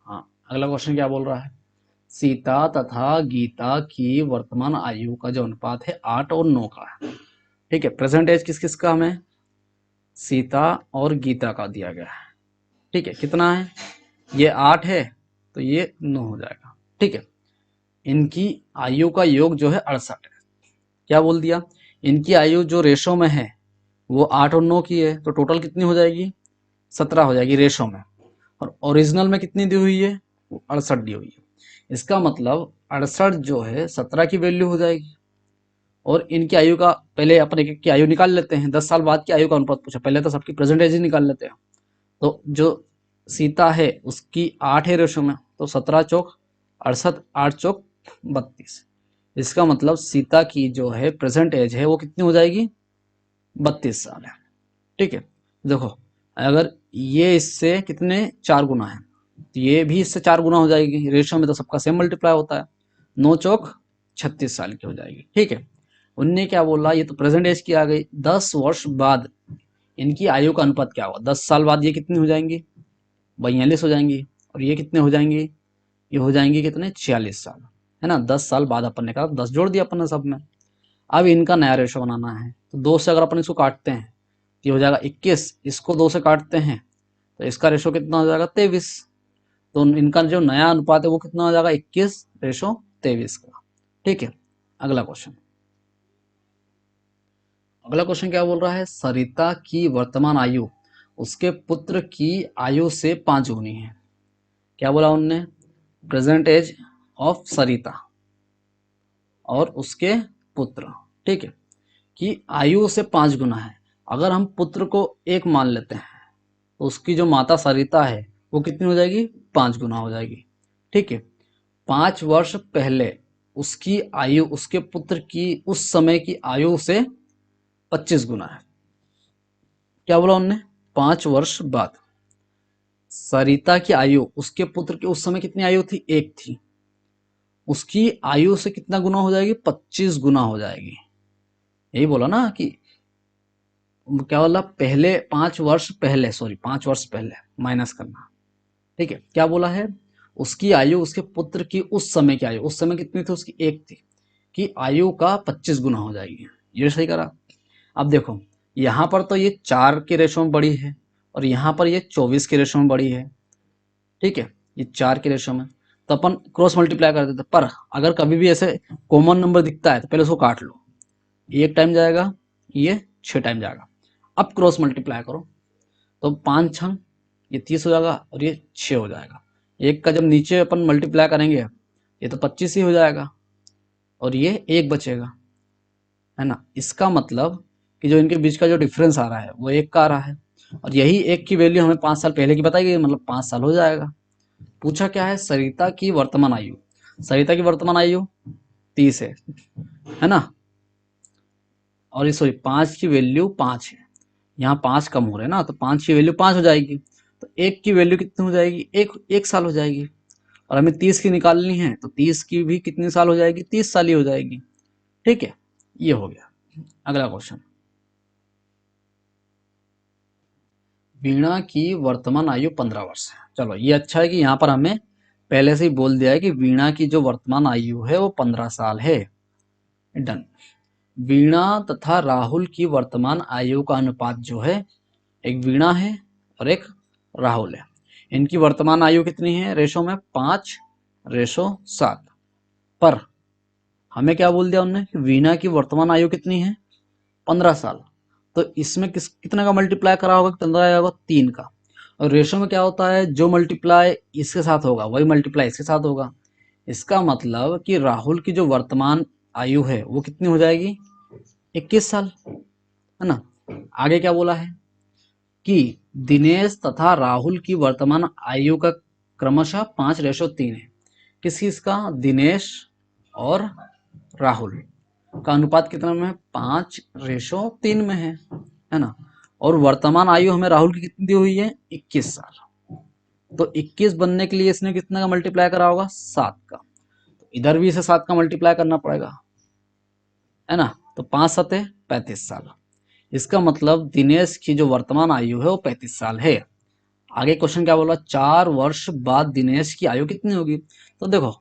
हाँ, अगला क्वेश्चन क्या बोल रहा है, सीता तथा गीता की वर्तमान आयु का जो अनुपात है 8 और 9 का है। ठीक है, प्रेजेंट एज किस किस का, हमें सीता और गीता का दिया गया है। ठीक है, कितना है, ये 8 है तो ये 9 हो जाएगा। ठीक है, इनकी आयु का योग जो है 68 है। क्या बोल दिया, इनकी आयु जो रेशो में है वो 8 और 9 की है, तो टोटल कितनी हो जाएगी, 17 हो जाएगी रेशो में। और ओरिजिनल में कितनी दी हुई है, वो 68 दी हुई है। इसका मतलब 68 जो है 17 की वैल्यू हो जाएगी। और इनकी आयु का, पहले अपन एक एक की आयु निकाल लेते हैं, 10 साल बाद की आयु का अनुपात पूछा, पहले तो सबकी प्रेजेंट एज ही निकाल लेते हैं। तो जो सीता है उसकी 8 है रेशो में, तो 17 चौक 68, 8 चौक 32। इसका मतलब सीता की जो है प्रेजेंट एज है वो कितनी हो जाएगी, 32 साल है। ठीक है, देखो अगर ये इससे कितने 4 गुना है तो ये भी इससे 4 गुना हो जाएगी। रेशो में तो सबका सेम मल्टीप्लाई होता है। 9 चौक 36 साल की हो जाएगी। ठीक है, उनने क्या बोला, ये तो प्रेजेंट एज की आ गई। 10 वर्ष बाद इनकी आयु का अनुपात क्या होगा? 10 साल बाद ये कितनी हो जाएंगी? 42 हो जाएंगी। और ये कितने हो जाएंगी? ये हो जाएंगी कितने? 46 साल, है ना। 10 साल बाद अपन ने कहा 10 जोड़ दिया अपन ने सब में। अब इनका नया रेशो बनाना है, तो 2 से अगर अपन इसको काटते हैं तो ये हो जाएगा 21। इसको 2 से काटते हैं तो इसका रेशो कितना हो जाएगा? 23। तो इनका जो नया अनुपात है वो कितना हो जाएगा? 21:23 का। ठीक है, अगला क्वेश्चन। अगला क्वेश्चन क्या बोल रहा है? सरिता की वर्तमान आयु उसके पुत्र की आयु से 5 गुनी है। क्या बोला उनने? प्रेजेंट एज ऑफ सरिता और उसके पुत्र, ठीक है, कि आयु से 5 गुना है। अगर हम पुत्र को 1 मान लेते हैं तो उसकी जो माता सरिता है वो कितनी हो जाएगी? 5 गुना हो जाएगी। ठीक है, 5 वर्ष पहले उसकी आयु उसके पुत्र की उस समय की आयु से 25 गुना है। क्या बोला उनने? 5 वर्ष बाद सरिता की आयु उसके पुत्र की उस समय कितनी आयु थी? 1 थी। उसकी आयु से कितना गुना हो जाएगी? 25 गुना हो जाएगी। यही बोला ना कि क्या बोला? पहले 5 वर्ष पहले, सॉरी 5 वर्ष पहले माइनस करना। ठीक है, क्या बोला है? उसकी आयु उसके पुत्र की उस समय की आयु, उस समय कितनी थी उसकी? 1 थी, कि आयु का 25 गुना हो जाएगी। ये सही करा। अब देखो यहाँ पर तो ये 4 के रेशो में बड़ी है और यहाँ पर ये 24 के रेशो में बड़ी है। ठीक है, ये 4 के रेशो में, तो अपन क्रॉस मल्टीप्लाई कर देते। पर अगर कभी भी ऐसे कॉमन नंबर दिखता है तो पहले उसको काट लो। ये 1 टाइम जाएगा, ये 6 टाइम जाएगा। अब क्रॉस मल्टीप्लाई करो तो 5 छंग ये 30 हो जाएगा और ये 6 हो जाएगा। 1 का जब नीचे अपन मल्टीप्लाई करेंगे ये तो 25 ही हो जाएगा और ये 1 बचेगा, है ना। इसका मतलब कि जो इनके बीच का जो डिफरेंस आ रहा है वो 1 का आ रहा है और यही 1 की वैल्यू हमें 5 साल पहले की बताई गई, मतलब 5 साल हो जाएगा। पूछा क्या है? सरिता की वर्तमान आयु। सरिता की वर्तमान आयु 30 है ना। और सॉरी 5 की वैल्यू 5 है, यहाँ 5 कम हो रहे हैं ना, तो 5 की वैल्यू 5 हो जाएगी। तो 1 की वैल्यू कितनी हो जाएगी? 1 साल हो जाएगी। और हमें 30 की निकालनी है तो 30 की भी कितनी साल हो जाएगी? 30 साल ही हो जाएगी। ठीक है, ये हो गया। अगला क्वेश्चन। वीणा की वर्तमान आयु 15 वर्ष है। चलो ये अच्छा है कि यहाँ पर हमें पहले से ही बोल दिया है कि वीणा की जो वर्तमान आयु है वो 15 साल है। डन। वीणा तथा राहुल की वर्तमान आयु का अनुपात जो है, एक वीणा है और एक राहुल है, इनकी वर्तमान आयु कितनी है? रेशो में 5:7। पर हमें क्या बोल दिया उनने कि वीणा की वर्तमान आयु कितनी है? 15 साल। तो इसमें कितने का मल्टीप्लाई करा होगा? 15 होगा 3 का। और रेशो में क्या होता है? जो मल्टीप्लाई इसके साथ होगा वही मल्टीप्लाई इसके साथ होगा। इसका मतलब कि राहुल की जो वर्तमान आयु है वो कितनी हो जाएगी? 21 साल, है ना। आगे क्या बोला है कि दिनेश तथा राहुल की वर्तमान आयु का क्रमशः 5:3 है। किस किस का? दिनेश और राहुल का अनुपात कितना में है? 5:3 में है ना। और वर्तमान आयु हमें राहुल की कितनी दी हुई है? 21 साल। तो 21 बनने के लिए इसने कितना का मल्टीप्लाई करा होगा? 7 का। तो इधर भी इसे 7 का मल्टीप्लाई करना पड़ेगा, है ना। तो 5 7 35 साल। इसका मतलब दिनेश की जो वर्तमान आयु है वो 35 साल है। आगे क्वेश्चन क्या बोला? 4 वर्ष बाद दिनेश की आयु कितनी होगी? तो देखो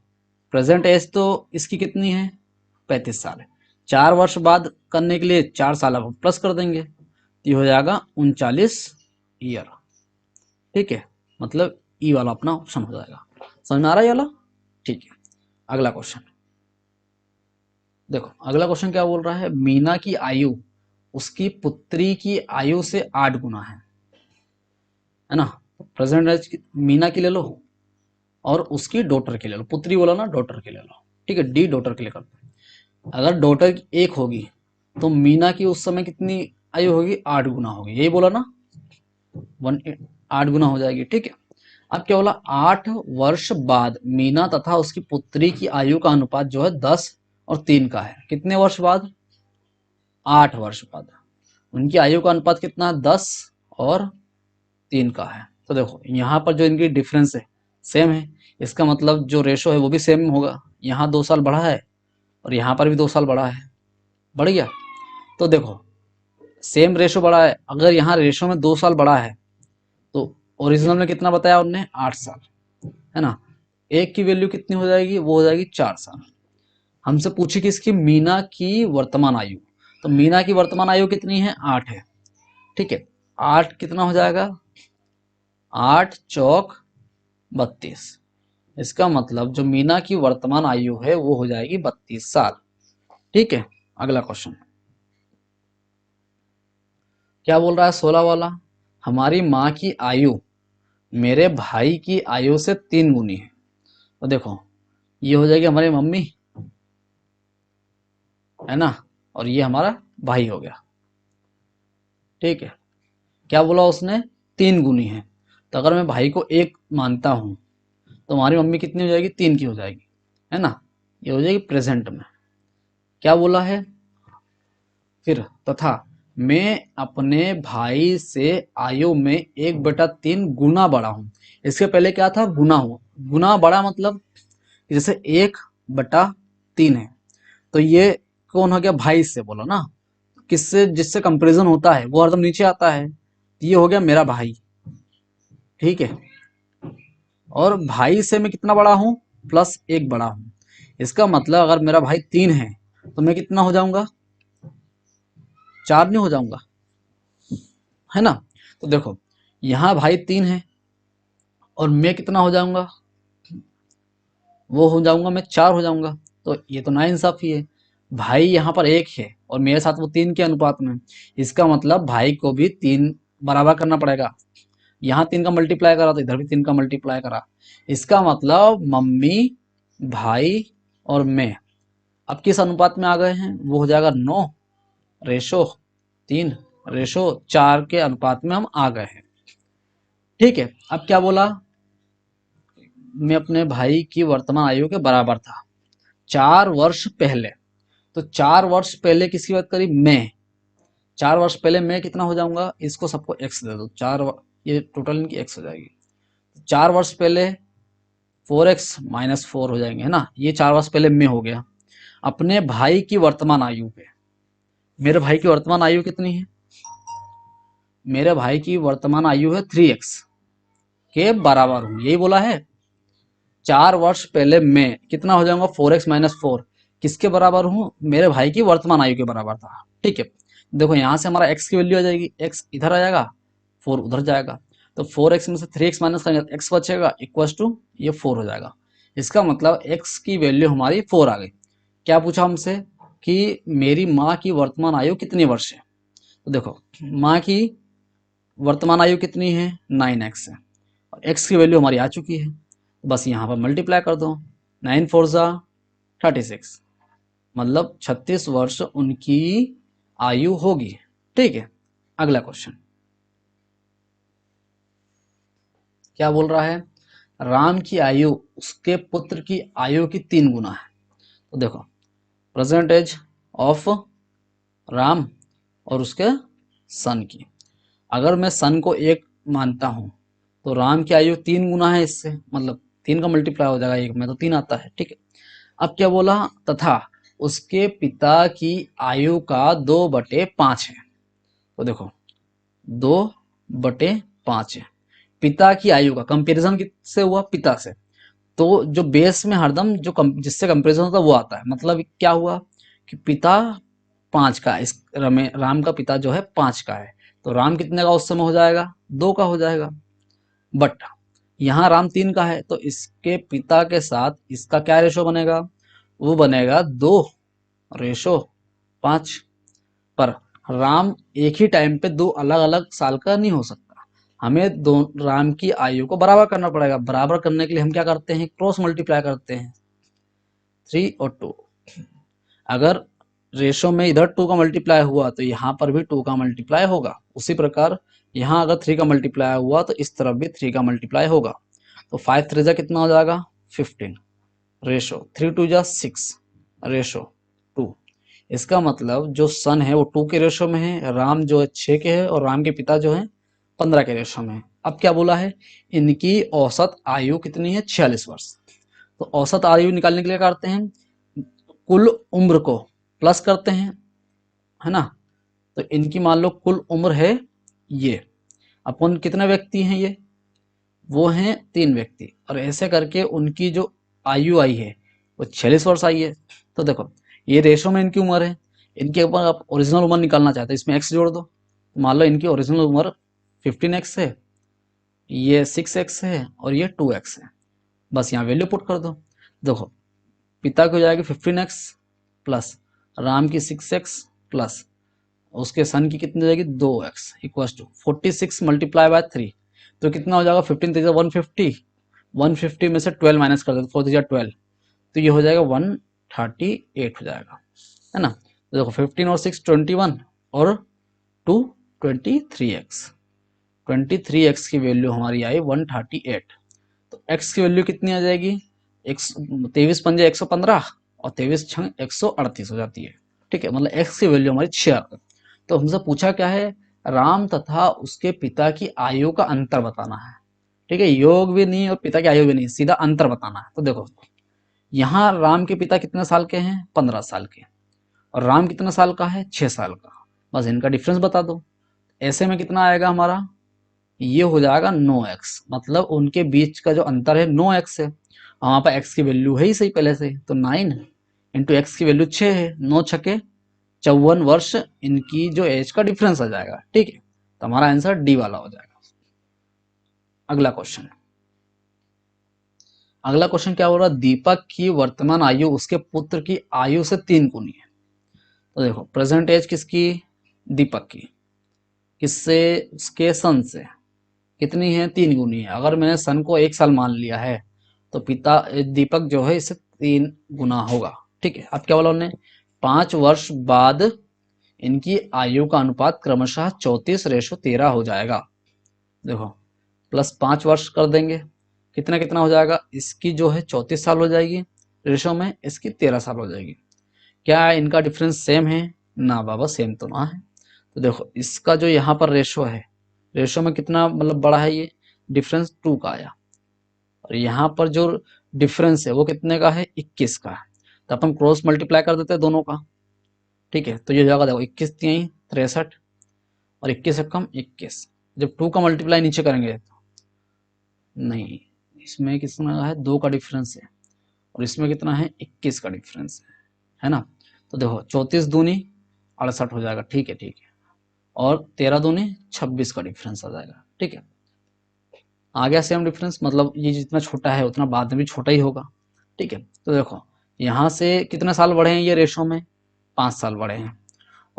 प्रेजेंट एज तो इसकी कितनी है? 35 साल है। 4 वर्ष बाद करने के लिए 4 साल अब प्लस कर देंगे तो ये हो जाएगा 39 ईयर। ठीक है, मतलब ई वाला अपना ऑप्शन हो जाएगा। समझ में आ रहा है ये वाला? ठीक है, अगला क्वेश्चन देखो। अगला क्वेश्चन क्या बोल रहा है? मीना की आयु उसकी पुत्री की आयु से 8 गुना है ना। तो प्रेजेंट एज मीना की ले लो और उसकी डॉटर की ले लो। पुत्री बोला ना, डॉटर की ले लो। ठीक है, डी डॉटर के लिए करते हैं। अगर डॉटर 1 होगी तो मीना की उस समय कितनी आयु होगी? 8 गुना होगी। यही बोला ना, 8 गुना हो जाएगी। ठीक है, अब क्या बोला? 8 वर्ष बाद मीना तथा उसकी पुत्री की आयु का अनुपात जो है 10 और 3 का है। कितने वर्ष बाद? 8 वर्ष बाद उनकी आयु का अनुपात कितना? 10 और 3 का है। तो देखो यहाँ पर जो इनकी डिफरेंस है सेम है, इसका मतलब जो रेशो है वो भी सेम होगा। यहाँ 2 साल बढ़ा है और यहाँ पर भी 2 साल बढ़ा है, बढ़ गया। तो देखो सेम रेशो बढ़ा है, अगर यहाँ रेशो में 2 साल बढ़ा है तो ओरिजिनल में कितना बताया उन्होंने, 8 साल, है ना। एक की वैल्यू कितनी हो जाएगी, वो हो जाएगी 4 साल। हमसे पूछी कि इसकी मीना की वर्तमान आयु, तो मीना की वर्तमान आयु कितनी है, 8 है, ठीक है। 8 कितना हो जाएगा, 8 चौक 32। इसका मतलब जो मीना की वर्तमान आयु है वो हो जाएगी 32 साल, ठीक है। अगला क्वेश्चन क्या बोल रहा है, 16 वाला, हमारी माँ की आयु मेरे भाई की आयु से 3 गुनी है। तो देखो ये हो जाएगी हमारी मम्मी, है ना, और ये हमारा भाई हो गया, ठीक है। क्या बोला उसने, 3 गुनी है। तो अगर मैं भाई को 1 मानता हूं तो हमारी मम्मी कितनी हो जाएगी, 3 की हो जाएगी, है ना। ये हो जाएगी प्रेजेंट में। क्या बोला है फिर, तथा मैं अपने भाई से आयु में 1/3 गुना बड़ा हूं। इसके पहले क्या था, गुना हुआ, गुना बड़ा मतलब जैसे 1/3 है, तो ये कौन हो गया, भाई से बोला ना, किससे, जिससे कंपैरिजन होता है वो हरदम नीचे आता है। ये हो गया मेरा भाई, ठीक है। और भाई से मैं कितना बड़ा हूं, +1 बड़ा हूं। इसका मतलब अगर मेरा भाई 3 है तो मैं कितना हो जाऊंगा, 4 नहीं हो जाऊंगा, है ना। तो देखो यहाँ भाई 3 है और मैं कितना हो जाऊंगा, वो हो जाऊंगा मैं 4 हो जाऊंगा। तो ये तो नाइंसाफी है, भाई यहाँ पर 1 है और मेरे साथ वो 3 के अनुपात में। इसका मतलब भाई को भी 3 बराबर करना पड़ेगा। यहाँ 3 का मल्टीप्लाई करा तो इधर भी 3 का मल्टीप्लाई करा। इसका मतलब मम्मी, भाई और मैं अब किस अनुपात में आ गए हैं, वो हो जाएगा 9:3:4 के अनुपात में हम आ गए हैं, ठीक है। अब क्या बोला, मैं अपने भाई की वर्तमान आयु के बराबर था 4 वर्ष पहले। तो 4 वर्ष पहले किसकी बात करी, मैं 4 वर्ष पहले मैं कितना हो जाऊंगा, इसको सबको x दे दो, ये टोटल इनकी x हो जाएगी। 4 वर्ष पहले 4x-4 हो जाएंगे, है ना। ये 4 वर्ष पहले मैं हो गया। अपने भाई की वर्तमान आयु पे, मेरे भाई की वर्तमान आयु कितनी है, मेरे भाई की वर्तमान आयु है 3x के बराबर हूं, यही बोला है। 4 वर्ष पहले मैं कितना हो जाऊंगा, 4x-4 किसके बराबर हूं, मेरे भाई की वर्तमान आयु के बराबर था, ठीक है। देखो यहां से हमारा x की वैल्यू आ जाएगी, x इधर आ जाएगा, 4 उधर जाएगा। तो 4x में से 3x माइनस करेंगे, x बचेगा, इक्वल्स टू ये 4 हो जाएगा। इसका मतलब x की वैल्यू हमारी 4 आ गई। क्या पूछा हमसे कि मेरी माँ की वर्तमान आयु कितनी वर्ष है। तो देखो माँ की वर्तमान आयु कितनी है, 9x है, और x की वैल्यू हमारी आ चुकी है, बस यहाँ पर मल्टीप्लाई कर दो, 9×4=36, मतलब 36 वर्ष उनकी आयु होगी, ठीक है। अगला क्वेश्चन क्या बोल रहा है, राम की आयु उसके पुत्र की आयु की 3 गुना है। तो देखो प्रेजेंट एज ऑफ राम और उसके सन की, अगर मैं सन को 1 मानता हूं तो राम की आयु 3 गुना है इससे, मतलब 3 का मल्टीप्लाई हो जाएगा, 1 में तो 3 आता है, ठीक है। अब क्या बोला, तथा उसके पिता की आयु का 2/5 है। तो देखो 2/5 है, पिता की आयु का कंपैरिजन किससे हुआ, पिता से। तो जो बेस में हरदम जिससे कंपैरिजन होता है वो आता है, मतलब क्या हुआ कि पिता 5 का, इस राम का पिता जो है 5 का है, तो राम कितने का उस समय हो जाएगा, 2 का हो जाएगा। बट यहाँ राम 3 का है तो इसके पिता के साथ इसका क्या रेशो बनेगा, वो बनेगा 2:5। पर राम एक ही टाइम पे 2 अलग अलग साल का नहीं हो सकता, हमें दो राम की आयु को बराबर करना पड़ेगा। बराबर करने के लिए हम क्या करते हैं, क्रॉस मल्टीप्लाई करते हैं, 3 और 2। अगर रेशो में इधर 2 का मल्टीप्लाई हुआ तो यहाँ पर भी 2 का मल्टीप्लाई होगा, उसी प्रकार यहाँ अगर 3 का मल्टीप्लाई हुआ तो इस तरफ भी 3 का मल्टीप्लाई होगा। तो 5×3 कितना हो जाएगा, 15, रेशो 3×2=6, रेशो 2। इसका मतलब जो सन है वो 2 के रेशो में है, राम जो है 6 के है, और राम के पिता जो है 15 के रेशो में है। अब क्या बोला है, इनकी औसत आयु कितनी है, 46 वर्ष। तो औसत आयु निकालने के लिए क्या करते हैं, कुल उम्र को प्लस करते हैं, है ना। तो इनकी मान लो कुल उम्र है ये, अपन कितने व्यक्ति हैं ये, वो हैं 3 व्यक्ति, और ऐसे करके उनकी जो आयु आई है वो 46 वर्ष आई है। तो देखो ये रेशो में इनकी उम्र है, इनके ऊपर आप ओरिजिनल उम्र निकालना चाहते हैं, इसमें एक्स जोड़ दो। तो मान लो इनकी ओरिजिनल उम्र 15x है, ये 6x है और ये 2x है, बस यहाँ वैल्यू पुट कर दो। देखो पिता की हो जाएगी 15x प्लस राम की 6x प्लस उसके सन की कितनी हो जाएगी 2x equals to 46 multiply by 3। तो कितना हो जाएगा 15 3 150, 150 में से 12 माइनस कर दो, 4 3 12, तो ये हो जाएगा 138 हो जाएगा, है ना। तो देखो 15 और 6 21 और 2 23x, 23x की वैल्यू हमारी आई 138। तो x की वैल्यू कितनी आ जाएगी, 23 पंजे 115 और 23 छंग 138 हो जाती है, ठीक है। मतलब x की वैल्यू हमारी 6। तो हमसे पूछा क्या है, राम तथा उसके पिता की आयु का अंतर बताना है, ठीक है। योग भी नहीं और पिता की आयु भी नहीं, सीधा अंतर बताना है। तो देखो यहाँ राम के पिता कितने साल के हैं, 15 साल के, और राम कितने साल का है, 6 साल का, बस इनका डिफरेंस बता दो। ऐसे में कितना आएगा हमारा, ये हो जाएगा 9x, मतलब उनके बीच का जो अंतर है 9x है। वहां पर x की वैल्यू है ही सही पहले से, तो 9 इंटू एक्स की वैल्यू 6 है, 9 छके 54 वर्ष इनकी जो एज का डिफरेंस आ जाएगा, ठीक है। तो हमारा आंसर डी वाला हो जाएगा। अगला क्वेश्चन, अगला क्वेश्चन क्या हो रहा है, दीपक की वर्तमान आयु उसके पुत्र की आयु से 3 गुनी है। तो देखो प्रेजेंट एज किसकी, दीपक की, किससे, उसके सन से कितनी है, 3 गुनी है। अगर मैंने सन को 1 साल मान लिया है तो पिता दीपक जो है इससे 3 गुना होगा, ठीक है। अब क्या बोला उन्होंने, 5 वर्ष बाद इनकी आयु का अनुपात क्रमशः 34:13 हो जाएगा। देखो प्लस 5 वर्ष कर देंगे, कितना कितना हो जाएगा, इसकी जो है 34 साल हो जाएगी रेशो में, इसकी 13 साल हो जाएगी। क्या इनका डिफरेंस सेम है, ना बाबा सेम तो ना है। तो देखो इसका जो यहाँ पर रेशो है, रेशो में कितना मतलब बड़ा है, ये डिफरेंस 2 का आया, और यहाँ पर जो डिफरेंस है वो कितने का है, 21 का है। तो अपन क्रॉस मल्टीप्लाई कर देते हैं दोनों का, ठीक है। तो ये हो जाएगा, देखो 21 3 63 और 21 से कम 21, जब 2 का मल्टीप्लाई नीचे करेंगे तो नहीं, इसमें कितना है 2 का डिफरेंस है, और इसमें कितना है 21 का डिफरेंस है ना। तो देखो 34 दूनी 68 हो जाएगा, ठीक है ठीक है, और 13 दूनी 26 का डिफरेंस आ जाएगा, ठीक है। आ गया सेम डिफरेंस, मतलब ये जितना छोटा है उतना बाद में भी छोटा ही होगा, ठीक है। तो देखो यहाँ से कितने साल बढ़े हैं ये रेशो में, 5 साल बढ़े हैं,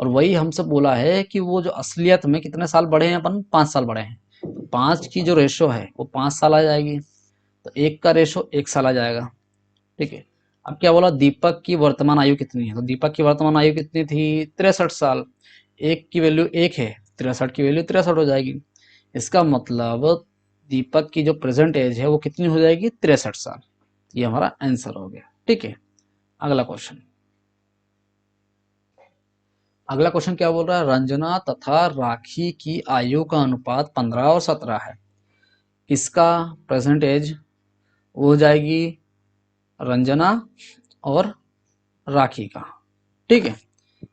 और वही हमसे बोला है कि वो जो असलियत में कितने साल बढ़े हैं, अपन 5 साल बढ़े हैं। तो 5 की जो रेशो है वो 5 साल आ जाएगी, तो 1 का रेशो 1 साल आ जाएगा, ठीक है। अब क्या बोला, दीपक की वर्तमान आयु कितनी है, तो दीपक की वर्तमान आयु कितनी थी, 63 साल, 1 की वैल्यू 1 है, 63 की वैल्यू 63 हो जाएगी। इसका मतलब दीपक की जो प्रेजेंट एज है वो कितनी हो जाएगी, 63 साल। ये हमारा आंसर हो गया, ठीक है। अगला क्वेश्चन, अगला क्वेश्चन क्या बोल रहा है, रंजना तथा राखी की आयु का अनुपात 15 और 17 है, किसका प्रेजेंट एज वो हो जाएगी, रंजना और राखी का, ठीक है।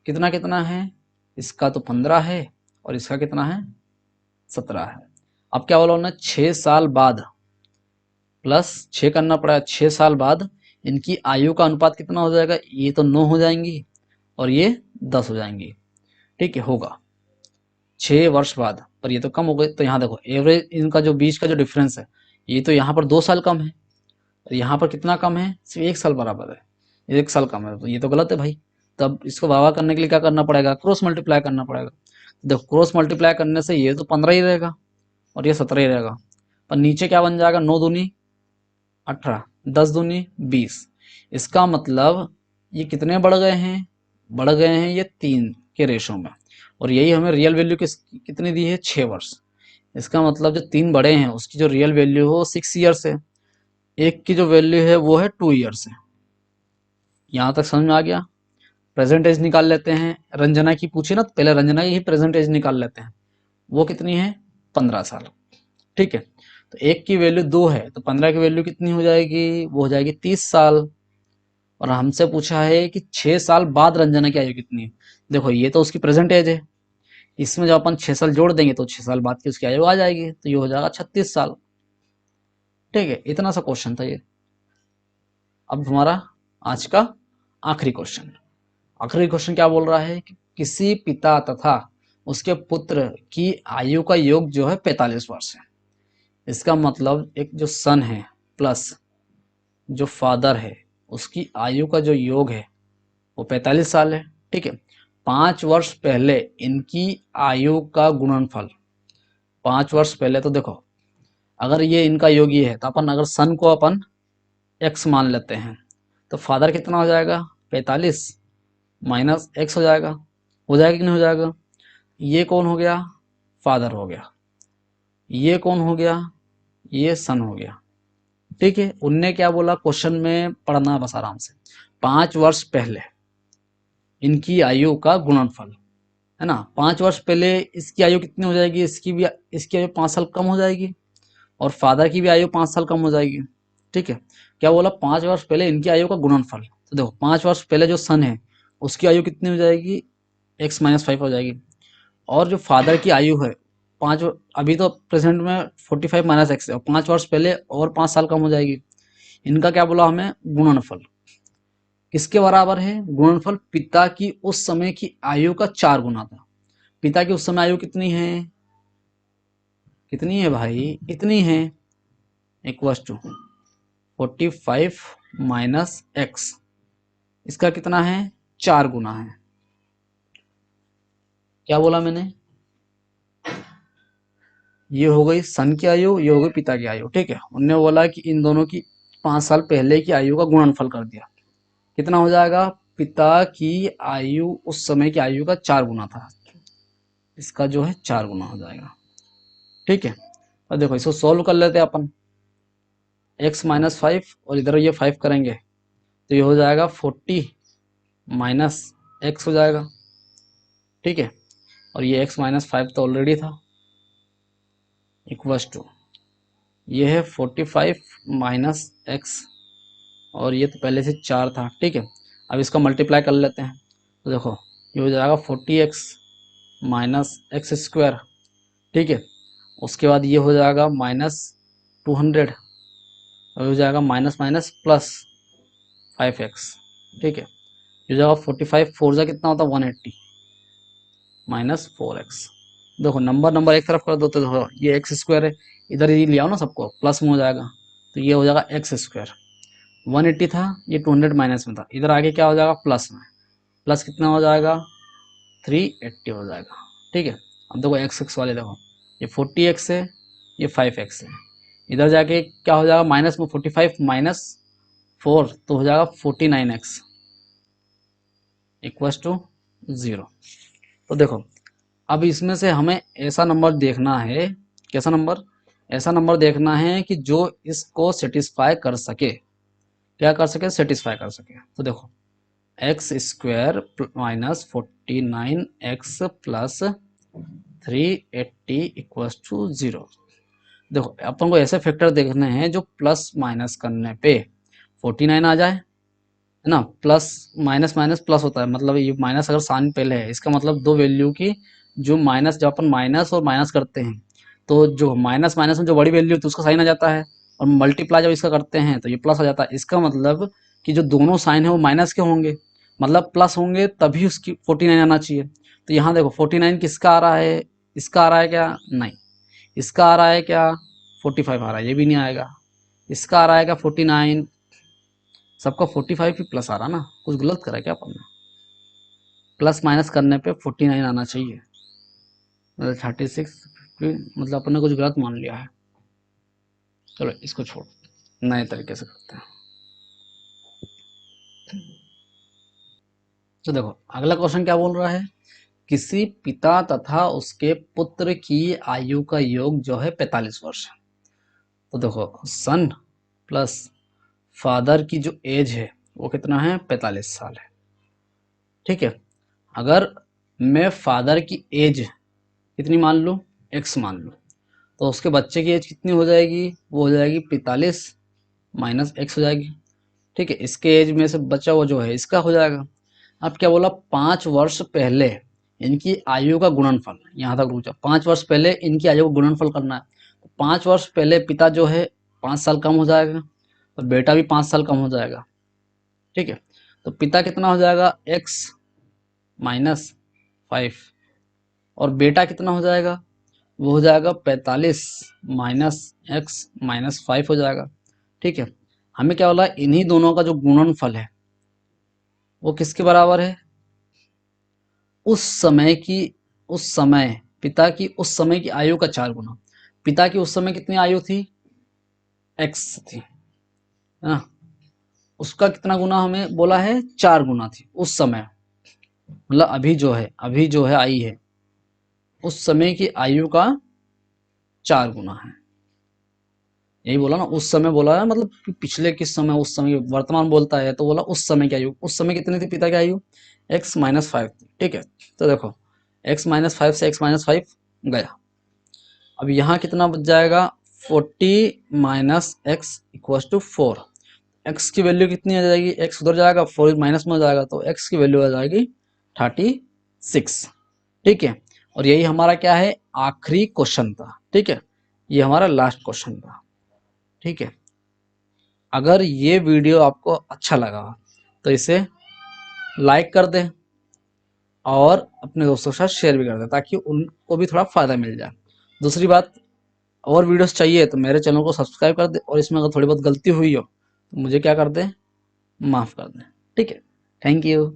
कितना कितना है, इसका तो 15 है और इसका कितना है 17 है। अब क्या बोला उन्होंने, 6 साल बाद प्लस 6 करना पड़ा, 6 साल बाद इनकी आयु का अनुपात कितना हो जाएगा, ये तो 9 हो जाएंगी और ये 10 हो जाएंगी, ठीक है। होगा 6 वर्ष बाद, पर ये तो कम हो गए। तो यहाँ देखो एवरेज इनका जो बीच का जो डिफरेंस है, ये तो यहाँ पर 2 साल कम है, और यहाँ पर कितना कम है, सिर्फ 1 साल बराबर है, 1 साल कम है, तो ये तो गलत है भाई। तब इसको वावा करने के लिए क्या करना पड़ेगा, क्रॉस मल्टीप्लाई करना पड़ेगा। देखो क्रॉस मल्टीप्लाई करने से ये तो 15 ही रहेगा और ये 17 ही रहेगा, पर नीचे क्या बन जाएगा, 9 दूनी 18, 10 दूनी 20। इसका मतलब ये कितने बढ़ गए हैं, बढ़ गए हैं ये 3 के रेशो में, और यही हमें रियल वैल्यू कितनी दी है, 6 वर्ष। इसका मतलब जो 3 बड़े हैं उसकी जो रियल वैल्यू हो 6 ईयर्स है, एक की जो वैल्यू है वो है 2 ईयर्स है। यहाँ तक समझ में आ गया। प्रेजेंट एज निकाल लेते हैं, रंजना की पूछी ना, तो पहले रंजना की ही प्रेजेंट एज निकाल लेते हैं, वो कितनी है 15 साल, ठीक है। तो एक की वैल्यू 2 है तो 15 की वैल्यू कितनी हो जाएगी, वो हो जाएगी 30 साल। और हमसे पूछा है कि 6 साल बाद रंजना की आयु कितनी है। देखो ये तो उसकी प्रेजेंट एज है, इसमें जब अपन 6 साल जोड़ देंगे तो 6 साल बाद की उसकी आयु आ जाएगी, तो ये हो जाएगा 36 साल। ठीक है, इतना सा क्वेश्चन था ये। अब हमारा आज का आखिरी क्वेश्चन। आखिरी क्वेश्चन क्या बोल रहा है कि किसी पिता तथा उसके पुत्र की आयु का योग जो है 45 वर्ष है। इसका मतलब एक जो सन है प्लस जो फादर है उसकी आयु का जो योग है वो 45 साल है। ठीक है, 5 वर्ष पहले इनकी आयु का गुणनफल, 5 वर्ष पहले, तो देखो अगर ये इनका योग ये है तो अपन अगर सन को अपन एक्स मान लेते हैं तो फादर कितना हो जाएगा 45 माइनस एक्स हो जाएगा कि नहीं हो जाएगा। ये कौन हो गया, फादर हो गया। ये कौन हो गया, ये सन हो गया। ठीक है, उनने क्या बोला क्वेश्चन में, पढ़ना बस आराम से। 5 वर्ष पहले इनकी आयु का गुणनफल है ना, 5 वर्ष पहले इसकी आयु कितनी हो जाएगी, इसकी आयु 5 साल कम हो जाएगी और फादर की भी आयु 5 साल कम हो जाएगी। ठीक है, क्या बोला 5 वर्ष पहले इनकी आयु का गुणनफल। तो देखो 5 वर्ष पहले जो सन है उसकी आयु कितनी हो जाएगी, x-5 हो जाएगी। और जो फादर की आयु है अभी तो प्रेजेंट में 45 माइनस एक्स है, और 5 वर्ष पहले और 5 साल कम हो जाएगी। इनका क्या बोला हमें, गुणनफल किसके बराबर है, गुणनफल पिता की उस समय की आयु का 4 गुना था। पिता की उस समय आयु कितनी है, कितनी है भाई, इतनी है, इक्वल टू 45 माइनस एक्स, इसका कितना है 4 गुना है। क्या बोला मैंने, ये हो गई सन की आयु, ये हो गई पिता की आयु। ठीक है, उनने बोला कि इन दोनों की 5 साल पहले की आयु का गुणनफल कर दिया, कितना हो जाएगा, पिता की आयु उस समय की आयु का 4 गुना था, इसका जो है 4 गुना हो जाएगा। ठीक है, अब देखो इसको सॉल्व कर लेते हैं अपन, x-5 और इधर ये 5 करेंगे तो ये हो जाएगा 40 माइनस एक्स हो जाएगा। ठीक है, और ये x-5 तो ऑलरेडी था, इक्वल्स टू ये है 45 माइनस एक्स, और ये तो पहले से 4 था। ठीक है, अब इसका मल्टीप्लाई कर लेते हैं तो देखो ये हो जाएगा 40x माइनस एक्स स्क्वायर। ठीक है, उसके बाद ये हो जाएगा माइनस 200 और हो जाएगा माइनस माइनस प्लस 5x। ठीक है, ये हो जाएगा 45 4 जा कितना होता है 180 माइनस 4x। देखो नंबर एक तरफ कर दो तो देखो ये एक्स स्क्वायर है, इधर ही ले आओ ना सबको, प्लस में हो जाएगा तो ये हो जाएगा एक्स स्क्वायर। 180 था, ये 200 माइनस में था, इधर आगे क्या हो जाएगा प्लस में, प्लस कितना हो जाएगा 380 हो जाएगा। ठीक है, अब देखो एक्स एक्स वाले देखो, ये 40x है, ये 5x है, इधर जाके क्या हो जाएगा माइनस में 45 माइनस 4 तो हो जाएगा 49x इक्वल्स टू 0। तो देखो अब इसमें से हमें ऐसा नंबर देखना है, कैसा नंबर, ऐसा नंबर देखना है कि जो इसको सेटिस्फाई कर सके, क्या कर सके, सेटिस्फाई कर सके। तो देखो x square minus 49x plus 380 equals to 0। देखो अपन को ऐसे फैक्टर देखने हैं जो प्लस माइनस करने पे 49 आ जाए, है ना, प्लस माइनस माइनस प्लस होता है, मतलब ये माइनस अगर साइन पहले है इसका मतलब दो वैल्यू की जो माइनस, जब अपन माइनस और माइनस करते हैं तो जो माइनस माइनस में जो बड़ी वैल्यू होती है उसका साइन आ जाता है, और मल्टीप्लाई जब इसका करते हैं तो ये प्लस आ जाता है। इसका मतलब कि जो दोनों साइन है वो माइनस के होंगे, मतलब प्लस होंगे तभी उसकी 49 आना चाहिए। तो यहाँ देखो 49 किसका आ रहा है, इसका आ रहा है क्या, नहीं, इसका आ रहा है क्या 45 आ रहा है, ये भी नहीं आएगा, इसका आ रहा है क्या 49, सबका 45 ही प्लस आ रहा ना, कुछ गलत करा क्या अपन ने, प्लस माइनस करने पे 49 आना चाहिए, मतलब 36, मतलब अपन ने कुछ गलत मान लिया है। चलो इसको छोड़, नए तरीके से करते हैं। तो देखो अगला क्वेश्चन क्या बोल रहा है, किसी पिता तथा उसके पुत्र की आयु का योग जो है 45 वर्ष है। तो देखो सन प्लस फादर की जो एज है वो कितना है 45 साल है। ठीक है, अगर मैं फादर की एज कितनी मान लूँ, एक्स मान लूँ, तो उसके बच्चे की एज कितनी हो जाएगी, वो हो जाएगी 45 माइनस एक्स हो जाएगी। ठीक है, इसके एज में से बचा हुआ जो है इसका हो जाएगा। अब क्या बोला, 5 वर्ष पहले इनकी आयु का गुणनफल, यहाँ तक रुक जाओ, 5 वर्ष पहले इनकी आयु का गुणनफल करना है। तो 5 वर्ष पहले पिता जो है 5 साल कम हो जाएगा और बेटा भी 5 साल कम हो जाएगा। ठीक है, तो पिता कितना हो जाएगा, एक्स माइनस 5, और बेटा कितना हो जाएगा, वो हो जाएगा 45 माइनस एक्स माइनस 5 हो जाएगा। ठीक है, हमें क्या बोला, इन्हीं दोनों का जो गुणनफल है वो किसके बराबर है, उस समय की, उस समय पिता की उस समय की आयु का 4 गुना। पिता की उस समय कितनी आयु थी, एक्स थी, है ना, उसका कितना गुना हमें बोला है, 4 गुना थी उस समय, मतलब अभी जो है आई है उस समय की आयु का 4 गुना है। यही बोला ना, उस समय बोला है, मतलब कि पिछले किस समय, उस समय वर्तमान बोलता है तो बोला उस समय की आयु, उस समय कितनी थी पिता की आयु, एक्स माइनस 5 थी। ठीक है, तो देखो एक्स माइनस 5 से एक्स माइनस 5 गया, अब यहाँ कितना बच जाएगा, 40 minus x equals to 4। X की वैल्यू कितनी आ जाएगी, एक्स उधर जाएगा 4 माइनस में हो जाएगा, तो एक्स की वैल्यू आ जाएगी 36। ठीक है, और यही हमारा क्या है, आखिरी क्वेश्चन था। ठीक है, ये हमारा लास्ट क्वेश्चन था। ठीक है, अगर ये वीडियो आपको अच्छा लगा तो इसे लाइक कर दें और अपने दोस्तों के साथ शेयर भी कर दें, ताकि उनको भी थोड़ा फ़ायदा मिल जाए। दूसरी बात, और वीडियोस चाहिए तो मेरे चैनल को सब्सक्राइब कर दें, और इसमें अगर थोड़ी बहुत गलती हुई हो तो मुझे क्या कर दें, माफ़ कर दें। ठीक है, थैंक यू।